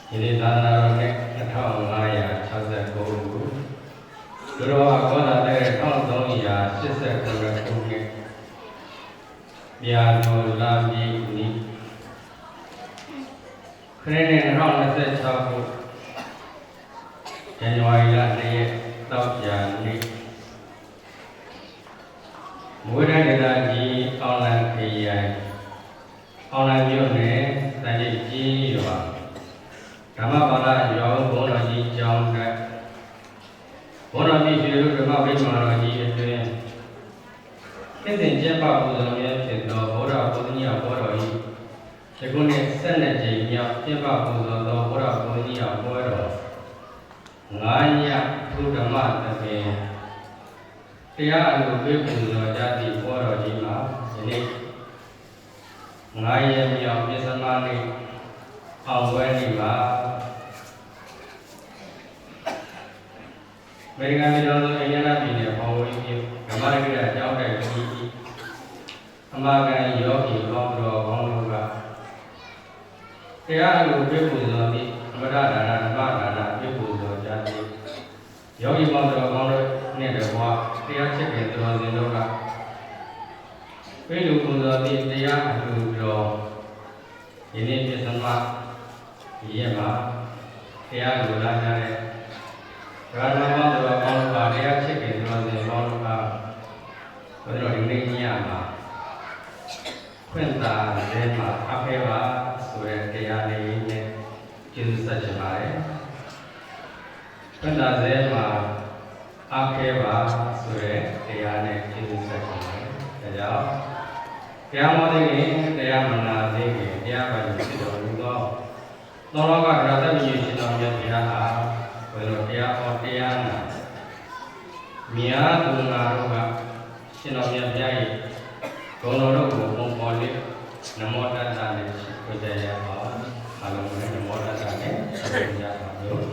ဒီနေ့သာသနာတော်နဲ့2569ခုသူတော်အခေါ်လာတဲ့1389ခုနှစ်မြာတော်လာပြည်နီခရစ်နှစ်2026ခုဇန်နဝါရီလ2ရက်တောက်ကြနေ့မွေးတဲ့ဒေသကြီးအောင်လံခရိုင်အောင်လံမြို့နယ်တန်ကြီးကြီးရွာဓမ္မပါဠိရောဘုန်းတော်ကြီးကျောင်းကဘုန်းတော်ကြီးရွှေတို့ဓမ္မဗိမာန်တော်ကြီးအတွင်းနှစ်စဉ်ကျင်းပပူဇော်မြဲဖြစ်သောဗုဒ္ဓဘုရားဘောတော်၏ဒီခုနှစ်12ကြိမ်မြောက်ကျင်းပပူဇော်သောဗုဒ္ဓဘုရားဘောတော်9ညသုဓမ္မသဖြင့်တရားအလိုပေးပူဇော်ကြသည့်ဘောတော်ကြီးမှာယနေ့9ရက်မြောက်ပြစ္ဆမနေ့အောင်ပွဲနေ့မှာအမေရိကန်ပြည်ထောင်စုအိန္ဒိယပြည်နယ်ပေါ်ဝီမြို့ဓမ္မရဂိရကျောင်းတိုက်ကြီးအမဂန်ယောဂီကောင်းတော်ကောင်းတို့ကတရားအလိုပေးပူဇော်ပြီးအမရဒါနဓမ္မဒါနပေးပူဇော်ကြသည်ယောဂီကောင်းတော်ကောင်းတို့နဲ့တကွာတရားချစ်ခင်သူတော်စင်တို့ကပေးလူပူဇော်ပြီးတရားအလိုတော်ယနေ့ပြသမဒီရက်မှာတရားလိုလာကြတဲ့ဘာသာပေါင်းတော်ကောင်းတို့ကတရားချစ်ခင်သူတော်စင်ကောင်းတို့ကဘုရားဒီနေ့ညမှာခွင့်သာလဲမှာအဖေပါဆိုတဲ့တရားလေးနဲ့ကျေးဇူးဆက်ချင်ပါတယ်ခွင့်သာလဲမှာအဖေပါဆိုတဲ့တရားနဲ့ကျေးဇူးဆက်ချင်ပါတယ်ဒါကြောင့်တရားမသိခင်တရားမနာသိခင်တရားပိုင်ဖြစ်တော်မူသောသောလောကရတ္တမြင့်ရှင်တော်မြတ်ဘုရားဟာဘယ်လိုတရားဟောတရားနာမြတ်သူငါတို့ကရှင်တော်မြတ်ဘုရားရဲ့ဂုဏ်တော်တို့ကိုပုံပေါ်လေးနမောတတ္တနဲ့ဝိဇ္ဇာရပါအလုံးစုံနမောတတ္တနဲ့ဆက်ကြပါလို့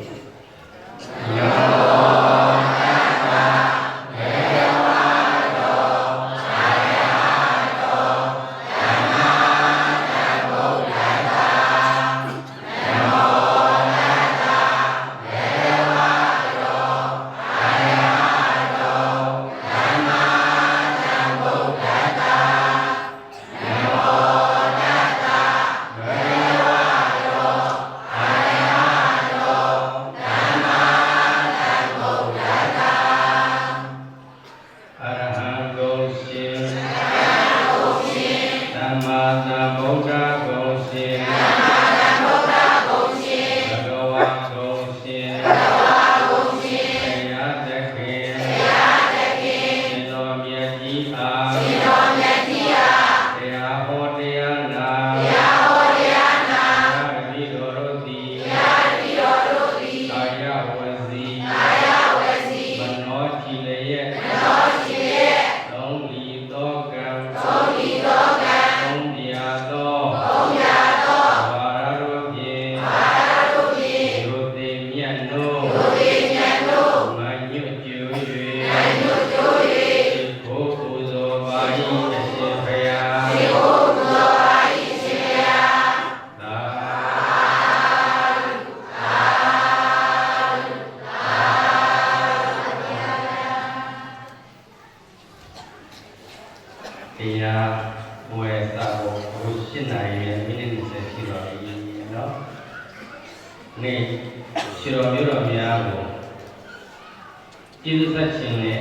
ကျေးဇူးဆက်ခြင်းနဲ့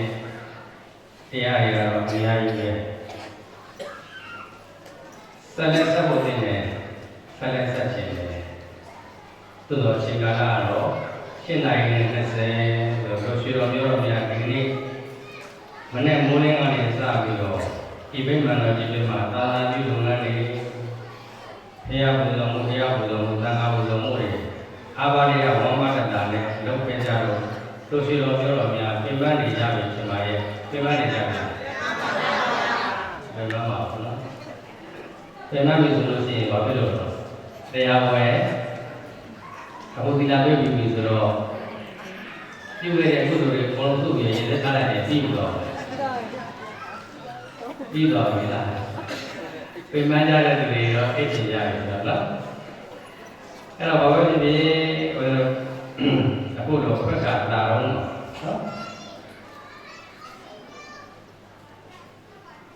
တရားရတော့အများကြီးပဲဆက်လက်ဆက်ဖို့တင်တယ်ဆက်လက်ဆက်ခြင်းနဲ့သို့တော်အချိန်ကာလကတော့7:20လို့ရွှေတော်မျိုးတော်များဒီနေ့မနေ့မိုးလင်းကနေစပြီးတော့ဒီဗိမာန်တော်ဒီမှာသာသနာပြုလုပ်ငန်းတွေဘုရားပူဇော်မှုတရားပူဇော်မှုသံဃာပူဇော်မှုတွေအာဘာရိယဝမ္မတ္တနဲ့လုပ်ခဲ့ကြတော့တို့ရှိတော်ပြောတော်များပြင်ပန်းနေကြပြီရှင်ပါရဲ့ပြင်ပန်းနေကြပြီဘယ်မှာပါဘူးနော်ပြင်ပန်းပြီဆိုလို့ရှိရင်ဘာဖြစ်လို့တော့တရားပွဲအခုဒီလာတွေ့ပြီဆိုတော့ပြုခဲ့တဲ့ကုသိုလ်တွေဘုံလုံးစုပြီးရင်သက်ထားလိုက်တယ်ပြီးတော့ပြီလားပြင်ပန်းကြတဲ့သူတွေတော့အိတ်ချင်ကြပြီဆိုတော့နော် အဲ့တော့ဘာပဲဖြစ်ဖြစ်အခုတော့ဖက်ကလာတော့နော်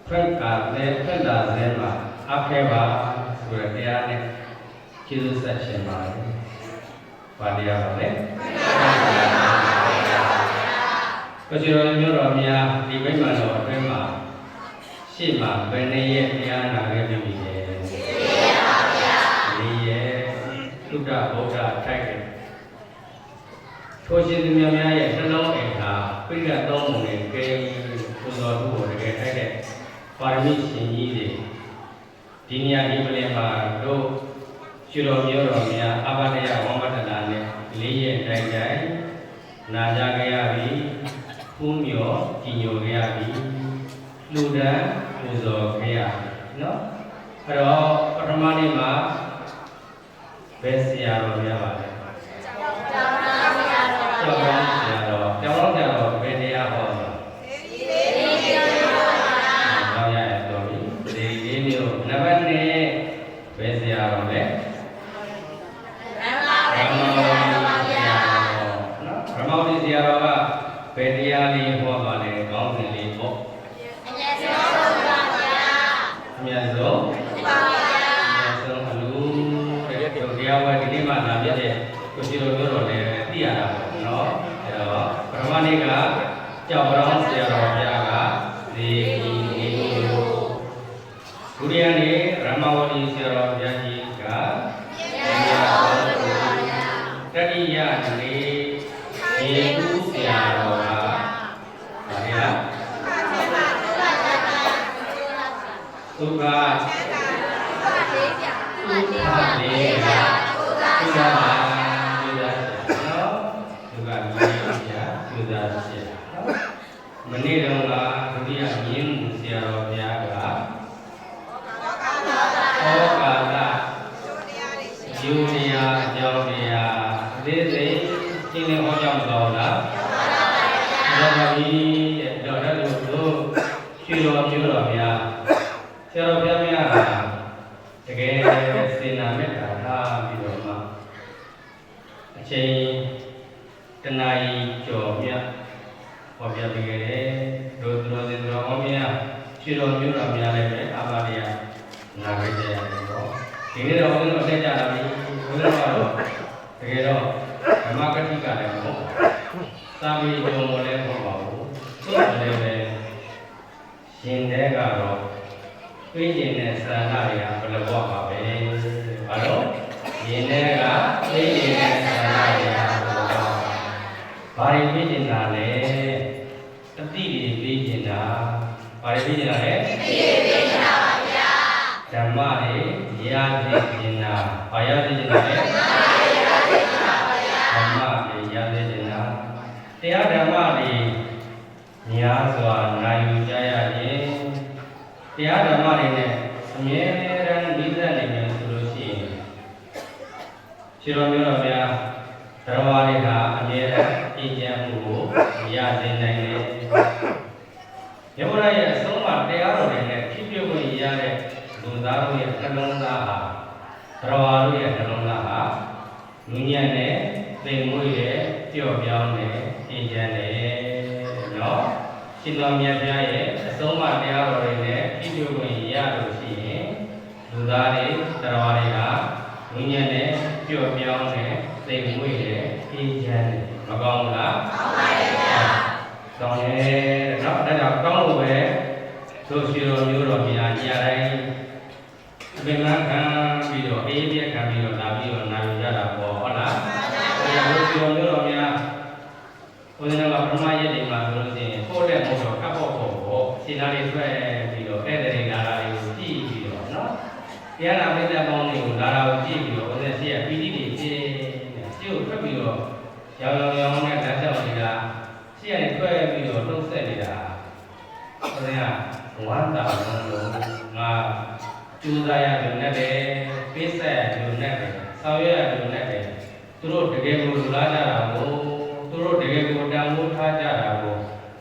ဖက်ကလည်းဖက်လာတဲ့မှာအခဲပါဆိုတဲ့တရားနဲ့ကျေးဇူးဆက်ရှင်ပါတယ်။ဘာတရားပါလဲ။ကိုကျော်မျိုးတော်များဒီဗိမာန်တော်အတွင်းမှာရှေ့မှာဘယ်နှစ်ရက်တရားနာခဲ့ပြီလဲ။ရှေ့ရက်ပါဗျာ။ဒီရက်သုဒ္ဓဗုဒ္ဓထိုက်တယ်။ထိုရှင်သူများရဲ့နှလုံးအိမ်ဟာပြိဋ္ဌာသုံးပုံနဲ့ကဲပူဇော်မှုကိုတကယ်ထိုက်တဲ့ပါရမီရှင်ကြီးတွေဒီနေရာဒီပလင်မှာတို့ကျွတော်မျိုးတော်များအဘဒယဝမ္မတနာနဲ့လေးရဲ့တိုင်းတိုင်းနာကြကြရပြီဖူးမြော်ကြည်ညိုကြရပြီလူဒန်းပူဇော်ကြရပြီနော်အဲ့တော့ပထမနေ့မှာဘယ်ဆရာတော်များပါလဲကျောင်းသားဆရာတော်ကျောင်းသားဆရာတော်ဘယ်တရားဟောလဲနံပါတ်2ဘယ်ဆရာတော်လဲရမဝတိဆရာတော်ကဘယ်တရားလေးဟောပါလဲကောင်းစဉ်လေးပေါ့အမြတ်ဆုံးပါဗျာအမြတ်ဆုံးပါဗျာအမြတ်ဆုံးအလူတရားဝဲဒီနေ့မှလာပြတဲ့ကိုရှိတော်မျိုးတော်လည်းသိရတာပေါ့နော်အဲတော့ပထမနေ့ကကြောက်တော်ဆရာတော်ဘုရားကဒီဒုတိယနေ့ရမဝတိဆရာတော်ဘုရားကြီးကတတိယနေ့ယေဟုဆရာတော်ကဘာလဲသုခလေးကသုခမနေ့တုန်းကဒုတိယမြင်းဆရာတော်ဘုရားကဩကာသယူနီယာအကြောင်းတရားအသေးစိတ်ရှင်းလင်းဟောကြားမတော်လားမှန်ပါဗျာတော့အဲ့လိုတို့ရွှေတော်မျိုးတော်များဆရာတော်ဘုရားများတကယ်စေနာမေတ္တာထားပြီးတော့မှအချိန်တနာရီကျော်မြတ်ဟောပြပေးခဲ့တယ်တို့တော်စင်တော်ဟောများရွှေတော်မျိုးတော်များလည်းပဲအာမတရားနာကြရတယ်ပေါ့ဒီနေ့တော့ဘုန်းတော်ဆက်ကြတာပြီဘုန်းတော်ကတော့တကယ်တော့ဓမ္မကတိကလည်းမဟုတ်သာမီးကြုံလည်းမဟုတ်ပါဘူးသူ့လည်းပဲရှင်တဲ့ကတော့ပြည့်ကျင်တဲ့ဆန္ဒတွေကဘယ်လိုပေါ့ပါပဲဘာလို့ရှင်တဲ့ကပြည့်ကျင်တဲ့ဆန္ဒတွေကဘယ်လိုပေါ့ဘာတွေပြည့်ကျင်တာလဲတတိတွေပြည့်ကျင်တာဘာတွေပြည့်ကျင်တာလဲတတိတွေပြည့်ကျင်တာဓမ္မတွေရသိကျင်တာဘာရသိကျင်တာလဲဓမ္မတွေရသိကျင်တာတရားဓမ္မတွေများစွာနိုင်ယူကြရရင်တရားဓမ္မတွေနဲ့အမြဲတမ်းနိစ္စနေမယ်ဆိုလို့ရှိရင်ခြေတော်မျိုးတော်များဓမ္မတွေကအမြဲတမ်းအကျဉ်းမှုကိုရသိနိုင်တယ်ယမရရဲ့အဆုံးအမတရားတော်တွေနဲ့ဖြစ်ပြခွင့်ရတဲ့လူသားတို့ရဲ့နှလုံးသားဟာသရဝါတို့ရဲ့နှလုံးသားဟာဉာဏ်နဲ့သိမ်မွေ့တဲ့ပျော့ပြောင်းတဲ့အေးချမ်းတဲ့နော်ရှင်တော်မြတ်ဘုရားရဲ့အဆုံးအမတရားတော်တွေနဲ့ဖြစ်ပြခွင့်ရလို့ရှိရင်လူသားတွေသရဝါတွေကဉာဏ်နဲ့ပျော့ပြောင်းတဲ့သိမ်မွေ့တဲ့အေးချမ်းတဲ့မကောင်းဘူးလားကောင်းပါရဲ့ဗျာကောင်းရဲ့နော်ဒါကြောင့်ကောင်းလို့ပဲတို့ရှိတော်မျိုးတော်များညတိုင်းအပင်မခံပြီးတော့အေးပြက်ခံပြီးတော့လာပြီးတော့နာယူကြတာပေါ့ဟုတ်လားဘုရားတို့ရှိတော်မျိုးတော်များဘုရားကပထမရက်ဒီမှာဆိုလို့ရှိရင်ပို့တဲ့မို့တော့ကပ်ဖို့ပေါ့ရှင်းသားလေးဆွဲပြီးတော့ဧည့်သည်လာတာတွေကိုကြည့်ပြီးတော့နော်တရားနာပိဿပေါင်းတွေကိုလာတာကိုကြည့်ပြီးတော့ဘုရားရှိရပီတိတွေရှင်းရှင်းကိုထွက်ပြီးတော့ရောင်နဲ့လမ်းလျှောက်နေတာရှိရနေထွက်ပြီးတော့နှုတ်ဆက်နေတာဘုရားဝမ်းသာလို့ငါကျူးစားရတယ်နဲ့ပဲပေးဆက်ရတယ်နဲ့ပဲဆောင်ရွက်ရတယ်နဲ့ပဲသူတို့တကယ်ကိုလူလာကြတာကိုသူတို့တကယ်ကိုတန်ဖိုးထားကြတာကို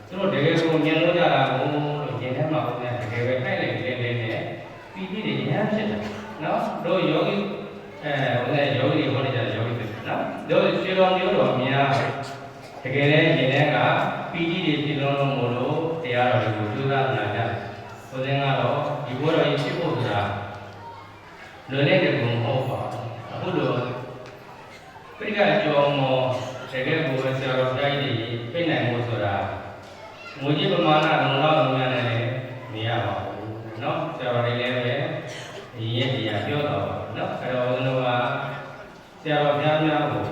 သူတို့တကယ်ကိုမြင်လို့ကြတာကိုလို့ရှင်ထဲမှာဘုရားတကယ်ပဲခိုက်လိုက်နေနေနဲ့ပီတိတွေရမ်းဖြစ်တယ်နော်တို့ယောဂီအ ယောဂီတွေဟောနေကြတယ်ယောဂီတွေနော်တို့ရွှေတော်မျိုးတော်များတကယ်လည်းရှင်တဲ့ကပီတိတွေဖြစ်လုံးမို့လို့တရားတော်တွေကိုကြိုးစားနာကြတယ်ဆိုတဲ့ကတော့ဒီဘဝတော်ကြီးဖြစ်ဖို့ဆိုတာလွယ်တဲ့တကူမဟုတ်ပါဘူးအခုလိုပြိကအကျော်မောတကယ်ကိုဆရာတော်ဘုရားကြီးတွေပြနိုင်ဖို့ဆိုတာငွေကြီးပမာဏလုံလောက်လုံရတဲ့နေရပါဘူးเนาะဆရာတော်တွေလည်းပဲဒီရဲ့တရားပြောတော့ပါเนาะအဲ့တော့ဦးဇင်းတို့ကဆရာတော်ဘုရားများကို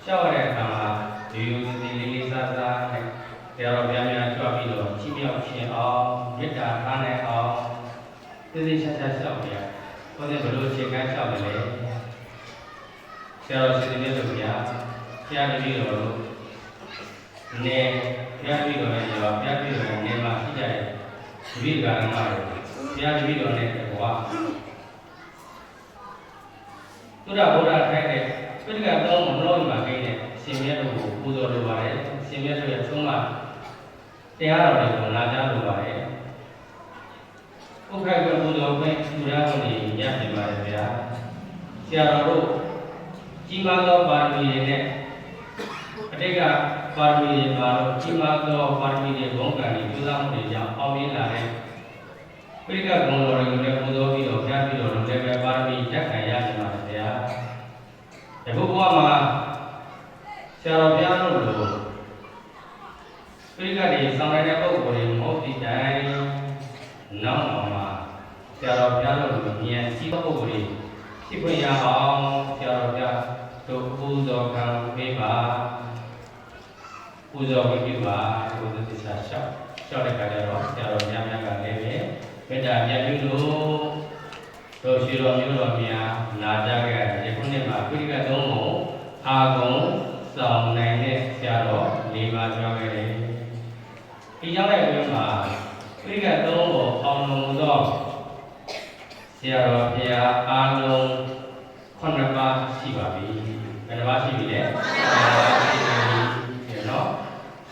ရှောက်ရတဲ့အခါမှာဒီလိုစီလေးလေးစားစားနဲ့ဆရာတော်ဘုရားများကြွပြီးတော့ချီးမြှောက်ခြင်းအောင်မေတ္တာထားနိုင်အောင်သိသိချာချာရှောက်ပြရဟောတဲ့ဘယ်လိုအခြေခံရှောက်တယ်လဲဆရာတော်ရှင်တဲ့လူများဆရာတပည့်တော်တို့နေဘုရားတပည့်တော်ရဲ့ရောဘုရားတပည့်တော်ရဲ့နေမှာရှိကြတဲ့ဒီဝိကာရမတွေဘုရားတပည့်တော်နဲ့ဘဝသုဒ္ဓဗုဒ္ဓထိုက်တဲ့ပြိဋကသုံးမလို့မှာကိန်းတဲ့ရှင်မြတ်တို့ကိုပူဇော်လိုပါတယ်ရှင်မြတ်တို့ရဲ့သုံးမှာတရားတော်တွေကိုနာကြားလိုပါတယ်ဥက္ကဋ္ဌပူဇော်ခွင့်သူရဖို့နေရပြင်ပါတယ်ဗျာဆရာတော်တို့ကြီးမားသောပါရမီတွေနဲ့အတိတ်ကပါရမီတွေမှာတော့ကြီးမားသောပါရမီတွေဘုံကံတွေကျူးစားမှုတွေကြောင့်အောင်မြင်လာတဲ့ပြိဋကဂုဏ်တော်တွေကိုလည်းပူဇော်ပြီးတော့ဘုရားပြီးတော့လည်းပဲပါရမီရက်ခံရကြပါမယ်ဗျာဒီဘုရားမှာဆရာတော်ဘုရားတို့လိုပြိဋကတွေဆောင်ရတဲ့ပုဂ္ဂိုလ်တွေမဟုတ်တဲ့တိုင်နောက်မှာဆရာတော်ဘုရားတို့လိုဉာဏ်ရှိသောပုဂ္ဂိုလ်တွေဖြစ်ခွင့်ရအောင်ဆရာတော်ဘုရားတို့ပူဇော်ခံပေးပါပူဇော်ပေးပါဘုရားသစ္စာလျှောက်တဲ့အခါကျတော့ဆရာတော်များများကလည်းပဲမေတ္တာမြတ်ပြုလို့တို့ရှိတော်မျိုးတော်များနာကြခဲ့တဲ့ခုနှစ်မှာပြိဋကသုံးပုံအာဂုံဆောင်နိုင်တဲ့ဆရာတော်၄ပါးပြောခဲ့တယ်ဒီကြောင့်လည်းအတွင်းမှာပြိဋကသုံးပုံအောင်လုံးသောဆရာတော်ဘုရားအားလုံး9ပါးရှိပါပြီဘယ်နှပါးရှိပြီလဲ9ပါးရှိပြီနော်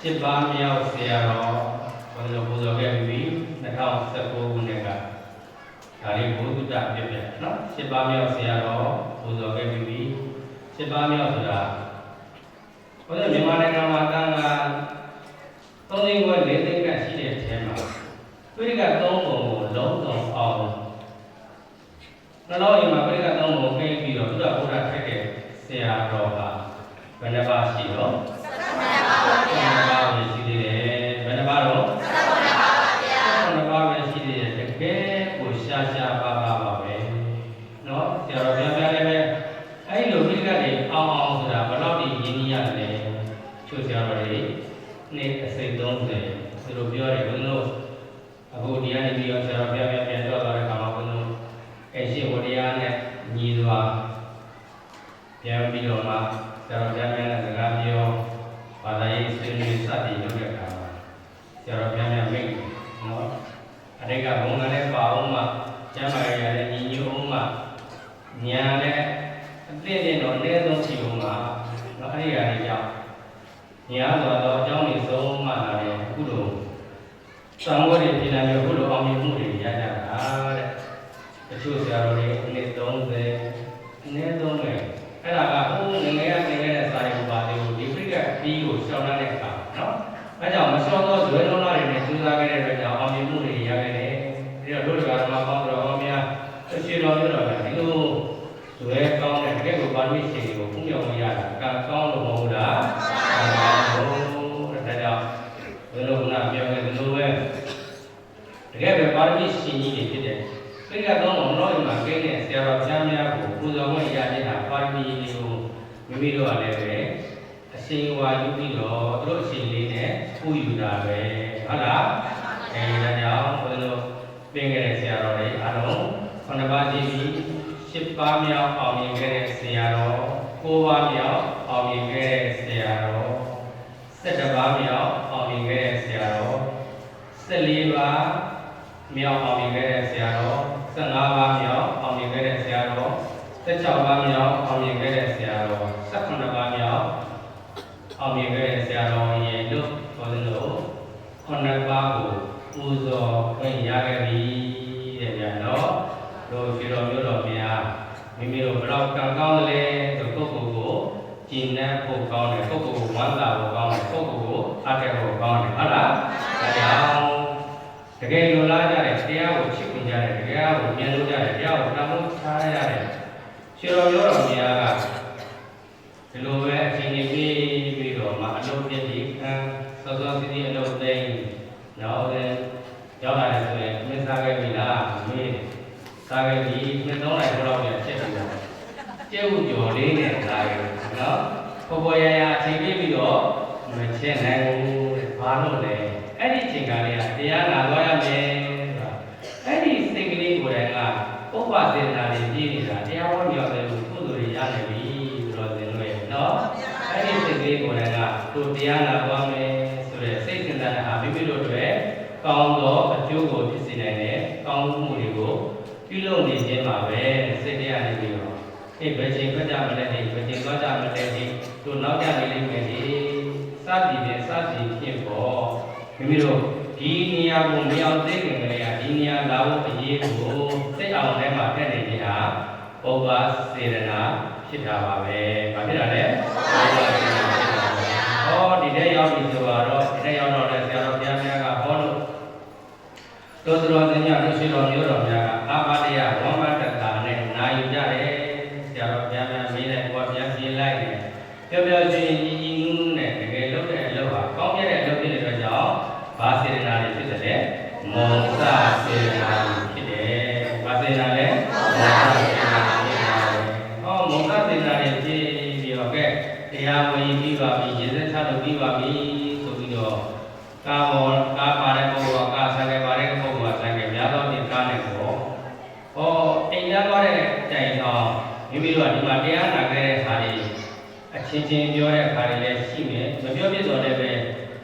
10ပါးမြောက်ဆရာတော်ဘုရားပူဇော်ခဲ့ပြီ2019ခုနှစ်ကဒါလေးဘုဒ္ဓပြည့်ပြည့်နော်10ပါးမြောက်ဆရာတော်ပူဇော်ခဲ့ပြီ10ပါးမြောက်ဆိုတာဘုရားမြန်မာနိုင်ငံမှာတန်ခါ3သိန်းခွဲ4သိန်းကရှိတဲ့အထဲမှာပြိဋကသုံးပုံကိုလုံးစုံအောင်နှလုံးအိမ်မှာပြိဋကသုံးပုံကိန်းပြီးတော့ဘုရားထိုက်တဲ့ဆရာတော်ကဘယ်နှပါးရှိတော့17ပါးပါဗျာ17ပါးပဲရှိသေးတယ်ဘယ်နှပါးတော့17ပါးပါဗျာ17ပါးပဲရှိသေးတယ်တကယ်ကိုရှာပါပဲเนาะဆရာတော်ဘုရားလည်းပဲအဲ့လိုပြိဋကတွေအောင်ဆိုတာဘယ်တော့ဒီရင်းနှီးရတယ်ချို့ဆရာတော်တွေနေ့အစိတ်30သူတို့ပြောတယ်ဘုန်းတို့အခုဒီကနေပြီးတော့ဆရာတော်ဘုရားပြန်တော့သွားတဲ့အခါမှာဘုန်းတို့အဲ့ရှိဝတရားနဲ့ညီစွာပြန်ပြီးတော့မှဆရာတော်ဘုရားနဲ့စကားပြောဘာသာရေးဆွေးနွေးစသည်လုပ်တဲ့အခါမှာဆရာတော်ဘုရားမိတ်နော်အတိတ်ကဘုံကလည်းပါအောင်မှကျမ်းမာရရတဲ့ညီညွတ်အောင်မှညာနဲ့အသင့်နဲ့တော့အနည်းဆုံးရှိအောင်မှနော်အဲ့ဒီအရာတွေကြောင့်ညာဆိုတော့အကြောင်းတွေဆုံးမှလာတယ်အခုလိုသံဃာတွေပြည်လာမျိုးအခုလိုအောင်မြင်မှုတွေရကြတာတဲ့တချို့ဆရာတော်တွေအနည်း30အနည်းဆုံးပဲအဲ့ဒါကဟိုငငယ်ရနေခဲ့တဲ့စာရီပါလေးကိုဒီပြိကပြီးကိုရှောင်းတဲ့အခါနော်အဲကြောင့်မရှောင်းတော့ဇွဲလုံးလာတွေနဲ့စူးစမ်းခဲ့တဲ့အတွက်ကြောင့်အောင်မြင်မှုတွေရခဲ့တယ်ပြီးတော့တို့ကဓမ္မပေါင်းတော်အောင်များအရှိတော်မျိုးတော်ကဒီလိုဇွဲကောင်းတဲ့တကယ်ကိုပါဠိရှင်တွေကိုဖုံးပြောင်းရတာကကောင်းလို့မဟုတ်လားဒါကြောင့်ဘယ်လိုကပြောခဲ့သလိုပဲတကယ်ပဲပါဠိရှင်ကြီးတွေဖြစ်တဲ့ပြိကသုံးပုံတော့ဒီမှာကိန်းတဲ့ဆရာတော်ဘုရားများကိုပူဇော်ခွင့်ရတဲ့ဟာပါရမီတွေကိုမိမိတို့ကလည်းပဲအရှင်ဝါယူပြီးတော့သူတို့အရှင်လေးနဲ့ပူယူတာပဲဟုတ်လားဒါကြောင့်ဘုရားတို့ပြင်ခဲ့တဲ့ဆရာတော်တွေအားလုံး9ပါးကြည့်ပြီး10ပါးမြောက်အောင်မြင်ခဲ့တဲ့ဆရာတော်9ပါးမြောက်အောင်မြင်ခဲ့တဲ့ဆရာတော်17ပါးမြောက်အောင်မြင်ခဲ့တဲ့ဆရာတော်14ပါးမြောက်အောင်မြင်ခဲ့တဲ့ဆရာတော်15ပါးမြောက်အောင်မြင်ခဲ့တဲ့ဆရာတော်16ပါးမြောက်အောင်မြင်ခဲ့တဲ့ဆရာတော်18ပါးမြောက်အောင်မြင်ခဲ့တဲ့ဆရာတော်ရဲ့လို့ခေါ်လို့9ပါးကိုပူဇော်ခွင့်ရခဲ့ပြီတဲ့ဗျာနော်တို့ရှိတော်မျိုးတော်များမိမိတို့ဘယ်တော့ကံကော ကျင့်တဲ့ဖို့ကောင်းတယ်ပုဂ္ဂိုလ်ဝမ်းသာဖို့ကောင်းတယ်ပုဂ္ဂိုလ်ကိုအားတက်ဖို့ကောင်းတယ်ဟုတ်လားဒါကြောင့်တကယ်လိုလားကြတယ်တရားကိုချစ်ခင်ကြတယ်တရားကိုမြင်လို့ကြတယ်တရားကိုတန်ဖိုးထားရတယ်ရှင်တော်ရောတော်များကဒီလိုပဲအချိန်ကြီးပြီးတော့မှအလုပ်ပြည့်ပြီးခံစောစောစီးစီးအလုပ်သိမ်းနောက်လည်းရောက်လာတယ်ဆိုရင်မင်းစားခဲ့ပြီလားမေးစားခဲ့ပြီနှစ်သုံးလိုက်တော့ပြန်ချက်ပြီးတော့ကျဲဥကျော်လေးနဲ့လာတယ်နော်ပေါ်ပေါ်ရရအချိန်ပြီးတော့မချက်နိုင်ဘူးဘာလို့လဲအဲ့ဒီအချိန်ကလေးကတရားနာသွားရမယ်ဆိုတာအဲ့ဒီစိတ်ကလေးကိုယ်တိုင်ကဥပ္ပါစေနာတွေပြည့်နေတာတရားဟောပြောတယ်လို့ကုသိုလ်တွေရနိုင်ပြီဆိုတော့သင်တို့ရဲ့နော်အဲ့ဒီစိတ်ကလေးကိုယ်တိုင်ကတို့တရားနာသွားမယ်ဆိုတဲ့စိတ်စဉ်းစားတဲ့အာမိမိတို့တွေကောင်းသောအကျိုးကိုဖြစ်စေနိုင်တဲ့ကောင်းမှုတွေကိုပြုလုပ်နေခြင်းပါပဲစိတ်တရားနေပြီးတော့အဲ့ဘယ်ချိန်ဖတ်ကြမလဲဒီဘယ်ချိန်သွားကြမလဲဒီတို့နောက်ကြနေလိမ့်မယ်ဒီစသည်ဖြင့်စသည်ဖြင့်ပေါ့မိမိတို့ဒီနေရာကိုမရောက်သေးခင်ကလေးကဒီနေရာလာဖို့အရေးကိုစိတ်အောင်ထဲမှာတက်နေခြင်းဟာပုဗ္ဗစေရနာဖြစ်တာပါပဲ။ဘာဖြစ်တာလဲ။ပုဗ္ဗစေရနာဖြစ်တာပါ။ဟောဒီထဲရောက်ပြီဆိုတော့ဒီထဲရောက်တော့လည်းဆရာတော်ဘုရားများကဟောလို့တို့တော်သင်ညာတို့ရှိတော်မျိုးတော်များကအာမတရားဝမ္မတ္တာနဲ့နာယူကြတယ်။ဆရာတော်ဘုရားများမေးလိုက်ဘုရားပြန်ပြေးလိုက်တယ်။ပြောပြောချင်းကြီးကြီးနူးနူးနဲ့တကယ်လုပ်တဲ့အလုပ်ဟာကောင်းပြတဲ့အလုပ်ဖြစ်တဲ့အတွက်ကြောင့်ဘာစေရနာတွေဖြစ်တယ်မောစစေရနာဖြစ်တယ်ဘာစေရနာလဲမောစစေရနာဖြစ်တယ်ဟောမောစစေရနာတွေဖြစ်ပြီးတော့ကဲတရားဝင်ပြီးပါပြီရေစက်ချလို့ပြီးပါပြီဆိုပြီးတော့ကာမောကာပါတဲ့ပုဂ္ဂိုလ်ကကာဆံခဲ့ပါတဲ့ပုဂ္ဂိုလ်ကဆံခဲ့များသောဖြင့်ကားနေပေါ့ဟောအိမ်သားသွားတဲ့တိုင်အောင်မိမိတို့ကဒီမှာတရားနာခဲ့တဲ့ခါတွေအချင်းချင်းပြောတဲ့ခါတွေလည်းရှိမယ်မပြောပြတော့လည်းပဲ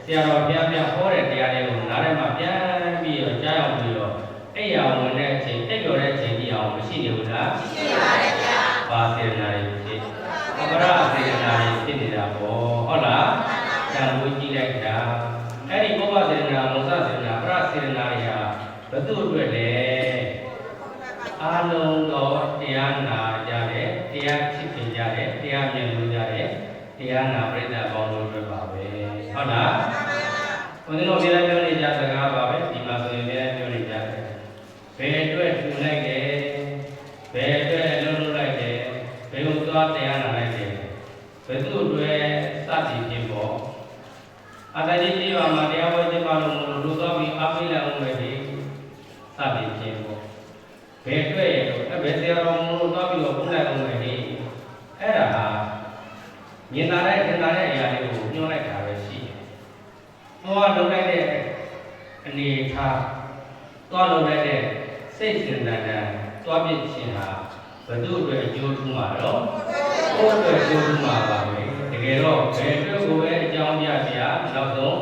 ဆရာတော်ဘုရားမြတ်ဟောတဲ့တရားတွေကိုနားထဲမှာပြန်ပြီးတော့ကြားရောက်ပြီးတော့အဲ့ရဝင်တဲ့အချိန်တိတ်တော်တဲ့အချိန်ကြီးအောင်မရှိနေဘူးလားရှိပါတယ်ဗျာဘာစေရနာတွေဖြစ်အပရစေရနာတွေဖြစ်နေတာပေါ့ဟုတ်လားတန်ဖိုးကြည့်လိုက်တာအဲ့ဒီပုဗ္ဗစေရနာမောစစေရနာပရစေရနာတွေဟာဘယ်သူ့အတွက်လဲအာလုံးသောတရားနာကြတဲ့တရားချစ်ခင်ကြတဲ့တရားမြင်လို့ကြတဲ့တရားနာပရိသတ်ပေါင်းတို့အတွက်ပါပဲဟုတ်လားဘုန်းကြီးတို့ပြောနေကြစကားပါပဲဒီမှာဆိုရင်ပြောနေကြတယ်ဘယ်အတွက်ထူလိုက်တယ်ဘယ်အတွက်လုံးလုံးလိုက်တယ်ဘယ်လိုသွားတရားနာလိုက်တယ်ဘယ်သူ့အတွက်စသည်ဖြင့်ပေါ့အတကြီးကြီးပါမှာတရားဝဲခြင်းပါလို့မလို့လူသွားပြီးအားပေးလိုက်အောင်ပဲဒီစသည်ဖြင့်ပေါ့ဘယ်အတွက်ရတော့ဘယ်ဆရာတော်မလို့သွားပြီးတော့ပို့လိုက်အောင်ပဲဒီအဲ့ဒါဟာမြင်လာတဲ့ထင်လာတဲ့အရာလေးကိုညှို့လိုက်တာပဲရှိတယ်။သွားလုံလိုက်တဲ့အနေထားသွားလုံလိုက်တဲ့စိတ်စဉ်းစားတဲ့သွားပြခြင်းဟာဘယ်သူ့အတွက်အကျိုးထူးမှာတော့ကိုယ့်အတွက်အကျိုးထူးမှာပါပဲ။တကယ်တော့ဘယ်အတွက်ကိုပဲအကြောင်းပြစရာနောက်ဆုံး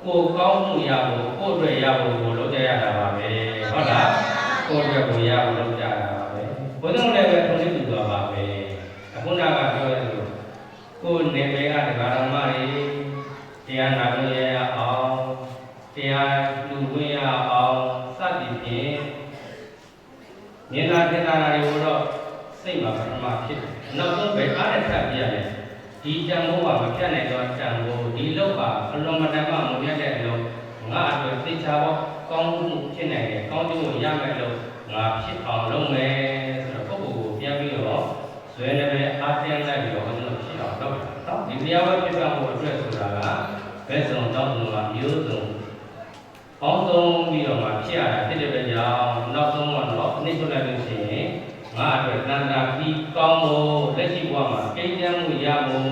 ကိုယ်ကောင်းမှုရဖို့ကိုယ့်အတွက်ရဖို့ကိုလုပ်ကြရတာပါပဲ။ဟုတ်လား။ကိုယ့်အတွက်ကိုရဖို့လုပ်ကြတာပါပဲ။ဘုရားလည်းပဲထုံးစည်းတူသွားပါပဲ။အခုနကပြောရလို့ကိုယ်နေပေကတရားဓမ္မတွေတရားနာလို့ရအောင်တရားလူဝင်ရအောင်စသည်ဖြင့်ဉာဏ်သာထင်သာတာတွေကိုတော့စိတ်မှာပထမဖြစ်တယ်။နောက်ဆုံးပဲအားနဲ့ထပ်ပြရတယ်။ဒီတန်ဖိုးကမဖြတ်နိုင်တော့တန်ဖိုးဒီလောက်ကအလွန်မတန်မှမပြတ်တဲ့အလုံးငါအတွက်သိချာတော့ကောင်းမှုဖြစ်နိုင်တယ်။ကောင်းကျိုးကိုရမယ်လို့ငါဖြစ်အောင်လုပ်မယ်ဆိုတော့ပုဂ္ဂိုလ်ကိုပြန်ပြီးတော့ဇွဲလည်းပဲအားတင်းလိုက်ပြီးတော့ဘယ်လိုဖြစ်အောင်လုပ်တာနော်ဒီတရားဝဲဖြစ်ဆောင်ဖို့အတွက်ဆိုတာကဘယ်စုံတောင်းစုံကမျိုးစုံပေါင်းစုံပြီးတော့မှဖြစ်ရတာဖြစ်တဲ့အတွက်ကြောင့်နောက်ဆုံးတော့နှိမ့်ထုတ်လိုက်လို့ရှိရင်ငါအတွက်တန်တာပြီးကောင်းဖို့လက်ရှိဘဝမှာကိန်းချမ်းမှုရဖို့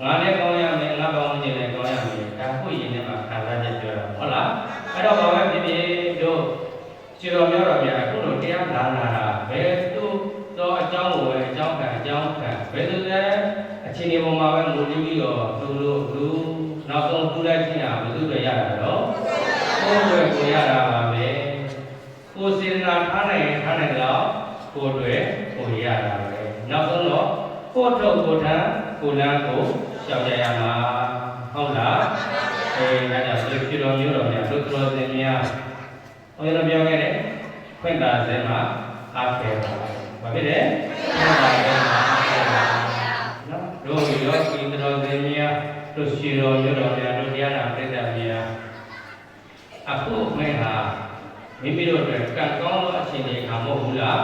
ငါလည်းကောင်းရမယ်ငါကောင်းခြင်းလည်းကောင်းရမယ်ဒါကိုရင်းနဲ့မှခံစားချက်ပြောတာဟုတ်လားအဲ့တော့ဘာပဲဖြစ်ဖြစ်တို့ခြေတော်များတော်များအခုလိုတရားနာနာတာဘယ်သူတော့အကြောင်းကိုပဲအကြောင်းခံဘယ်သူလဲအခြေအနေပေါ်မှာပဲမူတည်ပြီးတော့သူတို့လူနောက်ဆုံးထူလိုက်ခြင်းဟာဘယ်သူတွေရတာတော့ကိုယ်တွေရတာပါပဲကိုယ်စေတနာထားနိုင်တော့ကိုယ်တွေကိုရတာပဲနောက်ဆုံးတော့ကိုယ်ထုတ်ကိုယ်ထမ်းကိုယ်လမ်းကိုရှောင်ကြရမှာဟုတ်လားဒါကြောင့်ဒီဖြစ်တော်မျိုးတော်များတို့တော်စင်များဟောရပြောခဲ့တယ်ခွင့်တာစင်မှာအားခဲပါဘာဖြစ်လဲခွင့်တာစင်မှာအားခဲပါနော် တို့ယောဂီတော်စင်များတို့ရှိတော်မြို့တော်များတို့တရားနာပရိသတ်များအခုအမေဟာမိမိတို့အတွက်ကံကောင်းသောအချိန်တွေခါမဟုတ်ဘူးလား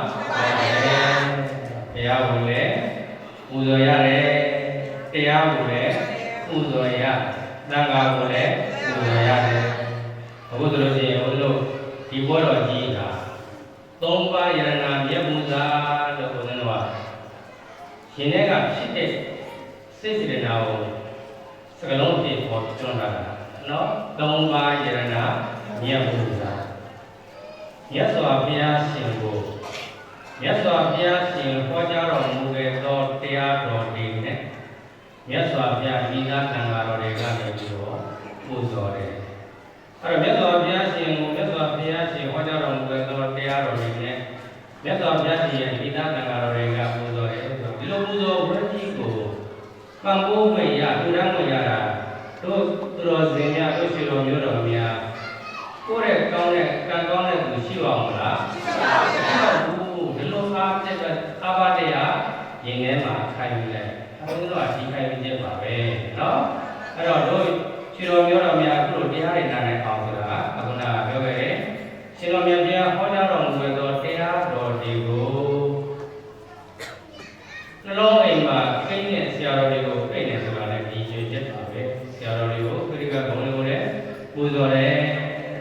ဘုရားကိုလည်းပူဇော်ရတယ်တရားကိုလည်းပူဇော်ရသံဃာကိုလည်းပူဇော်ရတယ်အခုဆိုလို့ရှိရင်ဘုန်းတို့ဒီဘောတော်ကြီးကသုံးပါးယရဏမြတ်ပူဇာလို့ဘုန်းတော်ကရှင်ထဲကဖြစ်တဲ့စိတ်စေတနာကိုစကလုံးဖြင့်ပေါ်ကျွမ်းတာနော်သုံးပါးယရဏမြတ်ပူဇာမြတ်စွာဘုရားရှင်ကိုမြတ်စွာဘုရားရှင်ဟောကြားတော်မူခဲ့သောတရားတော်တွေနဲ့မြတ်စွာဘုရားမိသားသံဃာတော်တွေကနေပြီးတော့ပူဇော်တယ်အဲ့တော့မြတ်စွာဘုရားရှင်ကိုမြတ်စွာဘုရားရှင်ဟောကြားတော်မူခဲ့သောတရားတော်တွေနဲ့မြတ်စွာဘုရားရှင်ရဲ့မိသားသံဃာတော်တွေကပူဇော်တယ်ဆိုတော့ဒီလိုပူဇော်ဝတ်ကြီးကိုပံ့ပိုးခွင့်ရထူထမ်းခွင့်ရတာတို့သူတော်စင်များတို့ရှိတော်မျိုးတော်များကိုယ့်ရဲ့ကောင်းတဲ့ကံကောင်းတဲ့သူရှိပါမလားရှိပါဘူးဒီလိုအားပြတဲ့အာဘတရားရင်ထဲမှာခိုင်ပြီးလိုက်အခုတော့ဒီခိုင်ပြီးချက်ပါပဲเนาะအဲ့တော့တို့ရှိတော်မျိုးတော်များအခုလိုတရားတွေနားနိုင်အောင်ဆိုတာအခုနကပြောခဲ့တယ်ရှင်တော်မြတ်ဘုရားဟောကြားတော်မူသောတရားတော်တွေကိုနှလုံးအိမ်မှာကိန်းနဲ့ဆရာတော်တွေကိုပြည့်နေဆိုတာလည်းဒီရွေးချက်ပါပဲဆရာတော်တွေကိုခရစ်ကဘုံတွေကိုလည်းပူဇော်တယ်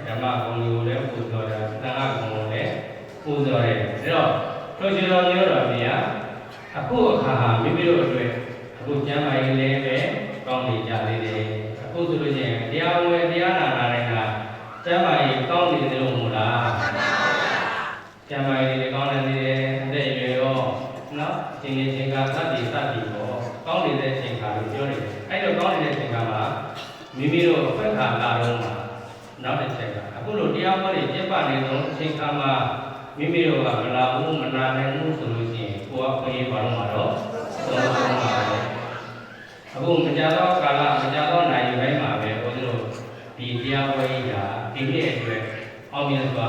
ဓမ္မဂုဏ်ကိုလည်းပူဇော်တယ်သံဃာဂုဏ်ကိုလည်းပူဇော်တယ်ဒါတော့ထိုရှင်တော်မျိုးတော်များအခုအခါဟာမိမိတို့အတွက်အခုကျမ်းမာရေးလည်းပဲကောင်းနေကြသေးတယ်အခုဆိုလို့ရှိရင်တရားဝင်တရားနာနာတိုင်းကကျမ်းမာရေးကောင်းနေတယ်လို့မဟုတ်လားကျမ်းမာရေးလည်းကောင်းနေသေးတယ်အသက်အရွယ်ရောနော်ရှင်ကြီးရှင်ကသတ္တိပေါ့ကောင်းနေတဲ့အချိန်ခါလို့ပြောနေတယ်အဲ့တော့ကောင်းနေတဲ့အချိန်ခါမှာမိမိတို့အဖက်ခါလာတော့မှာနောက်တစ်ချက်ကအခုလိုတရားဟောတွေကျင့်ပနေဆုံးအချိန်ခါမှာမိမိတို့ကမလာဘူးမနာနိုင်ဘူးဆိုလို့ရှိရင်ကိုယ်ကခွင့်ရပါတော့မှာတော့သုံးဆုံးပါပဲအခုမကြတော့ကာလမကြတော့နိုင်ယူပိုင်းမှာပဲဘုန်းကြီးတို့ဒီတရားဟောကြီးကဒီနေ့အတွက်အောင်မြင်စွာ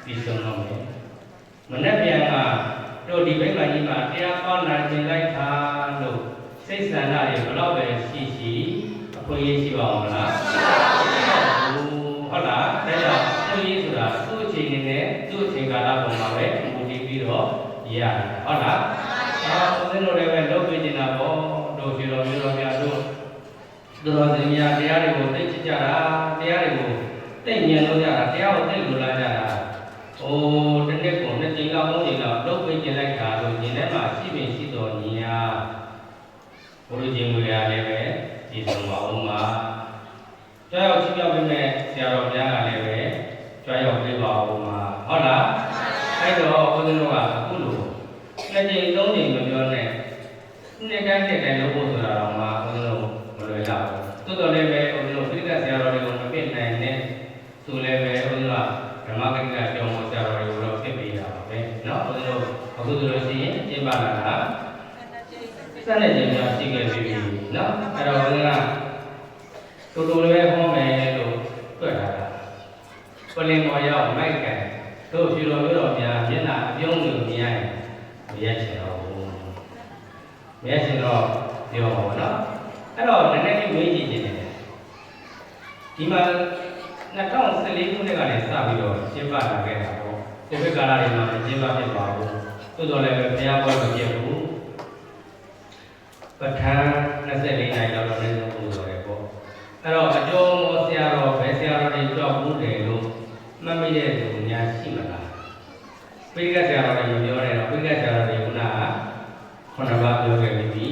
ပြီးဆုံးတော့မယ်မနေ့ပြန်ကတို့ဒီဘိက္ခာကြီးမှာတရားဟောနိုင်ခြင်းလိုက်တာလို့စိတ်ဆန္ဒတွေဘယ်တော့ပဲရှိအခွင့်အရေးရှိပါအောင်လားဟုတ်လားဒါကြောင့်အခွင့်အရေးဆိုတာသူ့အချိန်နဲ့သူ့အချိန်ကာလပေါ်မှာပဲမူတည်ပြီးတော့ရတယ်ဟုတ်လားဦးဇင်းတို့လည်းပဲလုပ်ပြနေတာပေါ့တို့ရှိတော်မျိုးတော်များတို့သူတော်စင်များတရားတွေကိုသိချကြတာတရားတွေကိုသိဉာဏ်လို့ကြတာတရားကိုသိလို့လာကြတာတစ်နှစ်ကို2ကြိမ်လောက်3ကြိမ်လောက်လုပ်ပြကျင်လိုက်တာလို့ဉာဏ်ထဲမှာရှိပင်ရှိတော်ဉာဏ်ဟာဘုရားရှင်ကိုရလည်းပဲဒီဆုံးပါဦးမှာကြွရောက်ချီးမြှောက်ပေးမဲ့ဆရာတော်များကလည်းပဲကြွရောက်ပေးပါဦးမှာဟုတ်လားအဲ့တော့ဘုန်းကြီးတို့ကအခုလို2ကြိမ်3ကြိမ်မပြောနဲ့နှစ်တိုင်းလုပ်ဖို့ဆိုတာတော့မှဘုန်းကြီးတို့မလွယ်တော့ဘူးတိုးတော်လည်းပဲဘုန်းကြီးတို့ပြိဿဆရာတော်တွေကိုမပြည့်နိုင်နဲ့သူလည်းပဲဘုန်းကြီးကဓမ္မဂိကကြောင်းဆရာတော်တွေကိုတော့ပြည့်ပေးတာပါပဲเนาะဘုန်းကြီးတို့အခုဆိုလို့ရှိရင်ကျင့်ပါလာတာစတဲ့ကျင့်များရှိခဲ့ပြီเนาะအဲ့တော့ဘုန်းကြီးကတူလည်းဟောမယ်လို့တွေ့တာပလင်မော်ရောက်မိုက်ကန်တို့ဖြူတော်မျိုးတော်များမျက်နှာအပြုံးလို့မြင်ရင်မရချင်တော့ဘူးမရချင်တော့ပြောပါဘောနော်အဲ့တော့နည်းနည်းလေးမေးကြည့်နေတယ်ဒီမှာ2014ခုနှစ်ကနေစပြီးတော့ကျင်းပလာခဲ့တာပေါ့ဒီဘက်ကာလတွေမှာကျင်းပဖြစ်ပါဘူးသို့တော်လည်းပဲဘုရားဘောမပြည့်ဘူးပဋ္ဌာန်း24နိုင်လောက်တော့လည်းပူဇော်တယ်ပေါ့အဲ့တော့အကျိုးမောဆရာတော်ဘယ်ဆရာတော်တွေကြောက်ဘူးတယ်လို့မှတ်မိတဲ့သူများရှိမလားပိဋကဆရာတော်တွေမပြောနဲ့တော့ပိဋကဆရာတော်တွေခုနက9ပါးပြောခဲ့ပြီ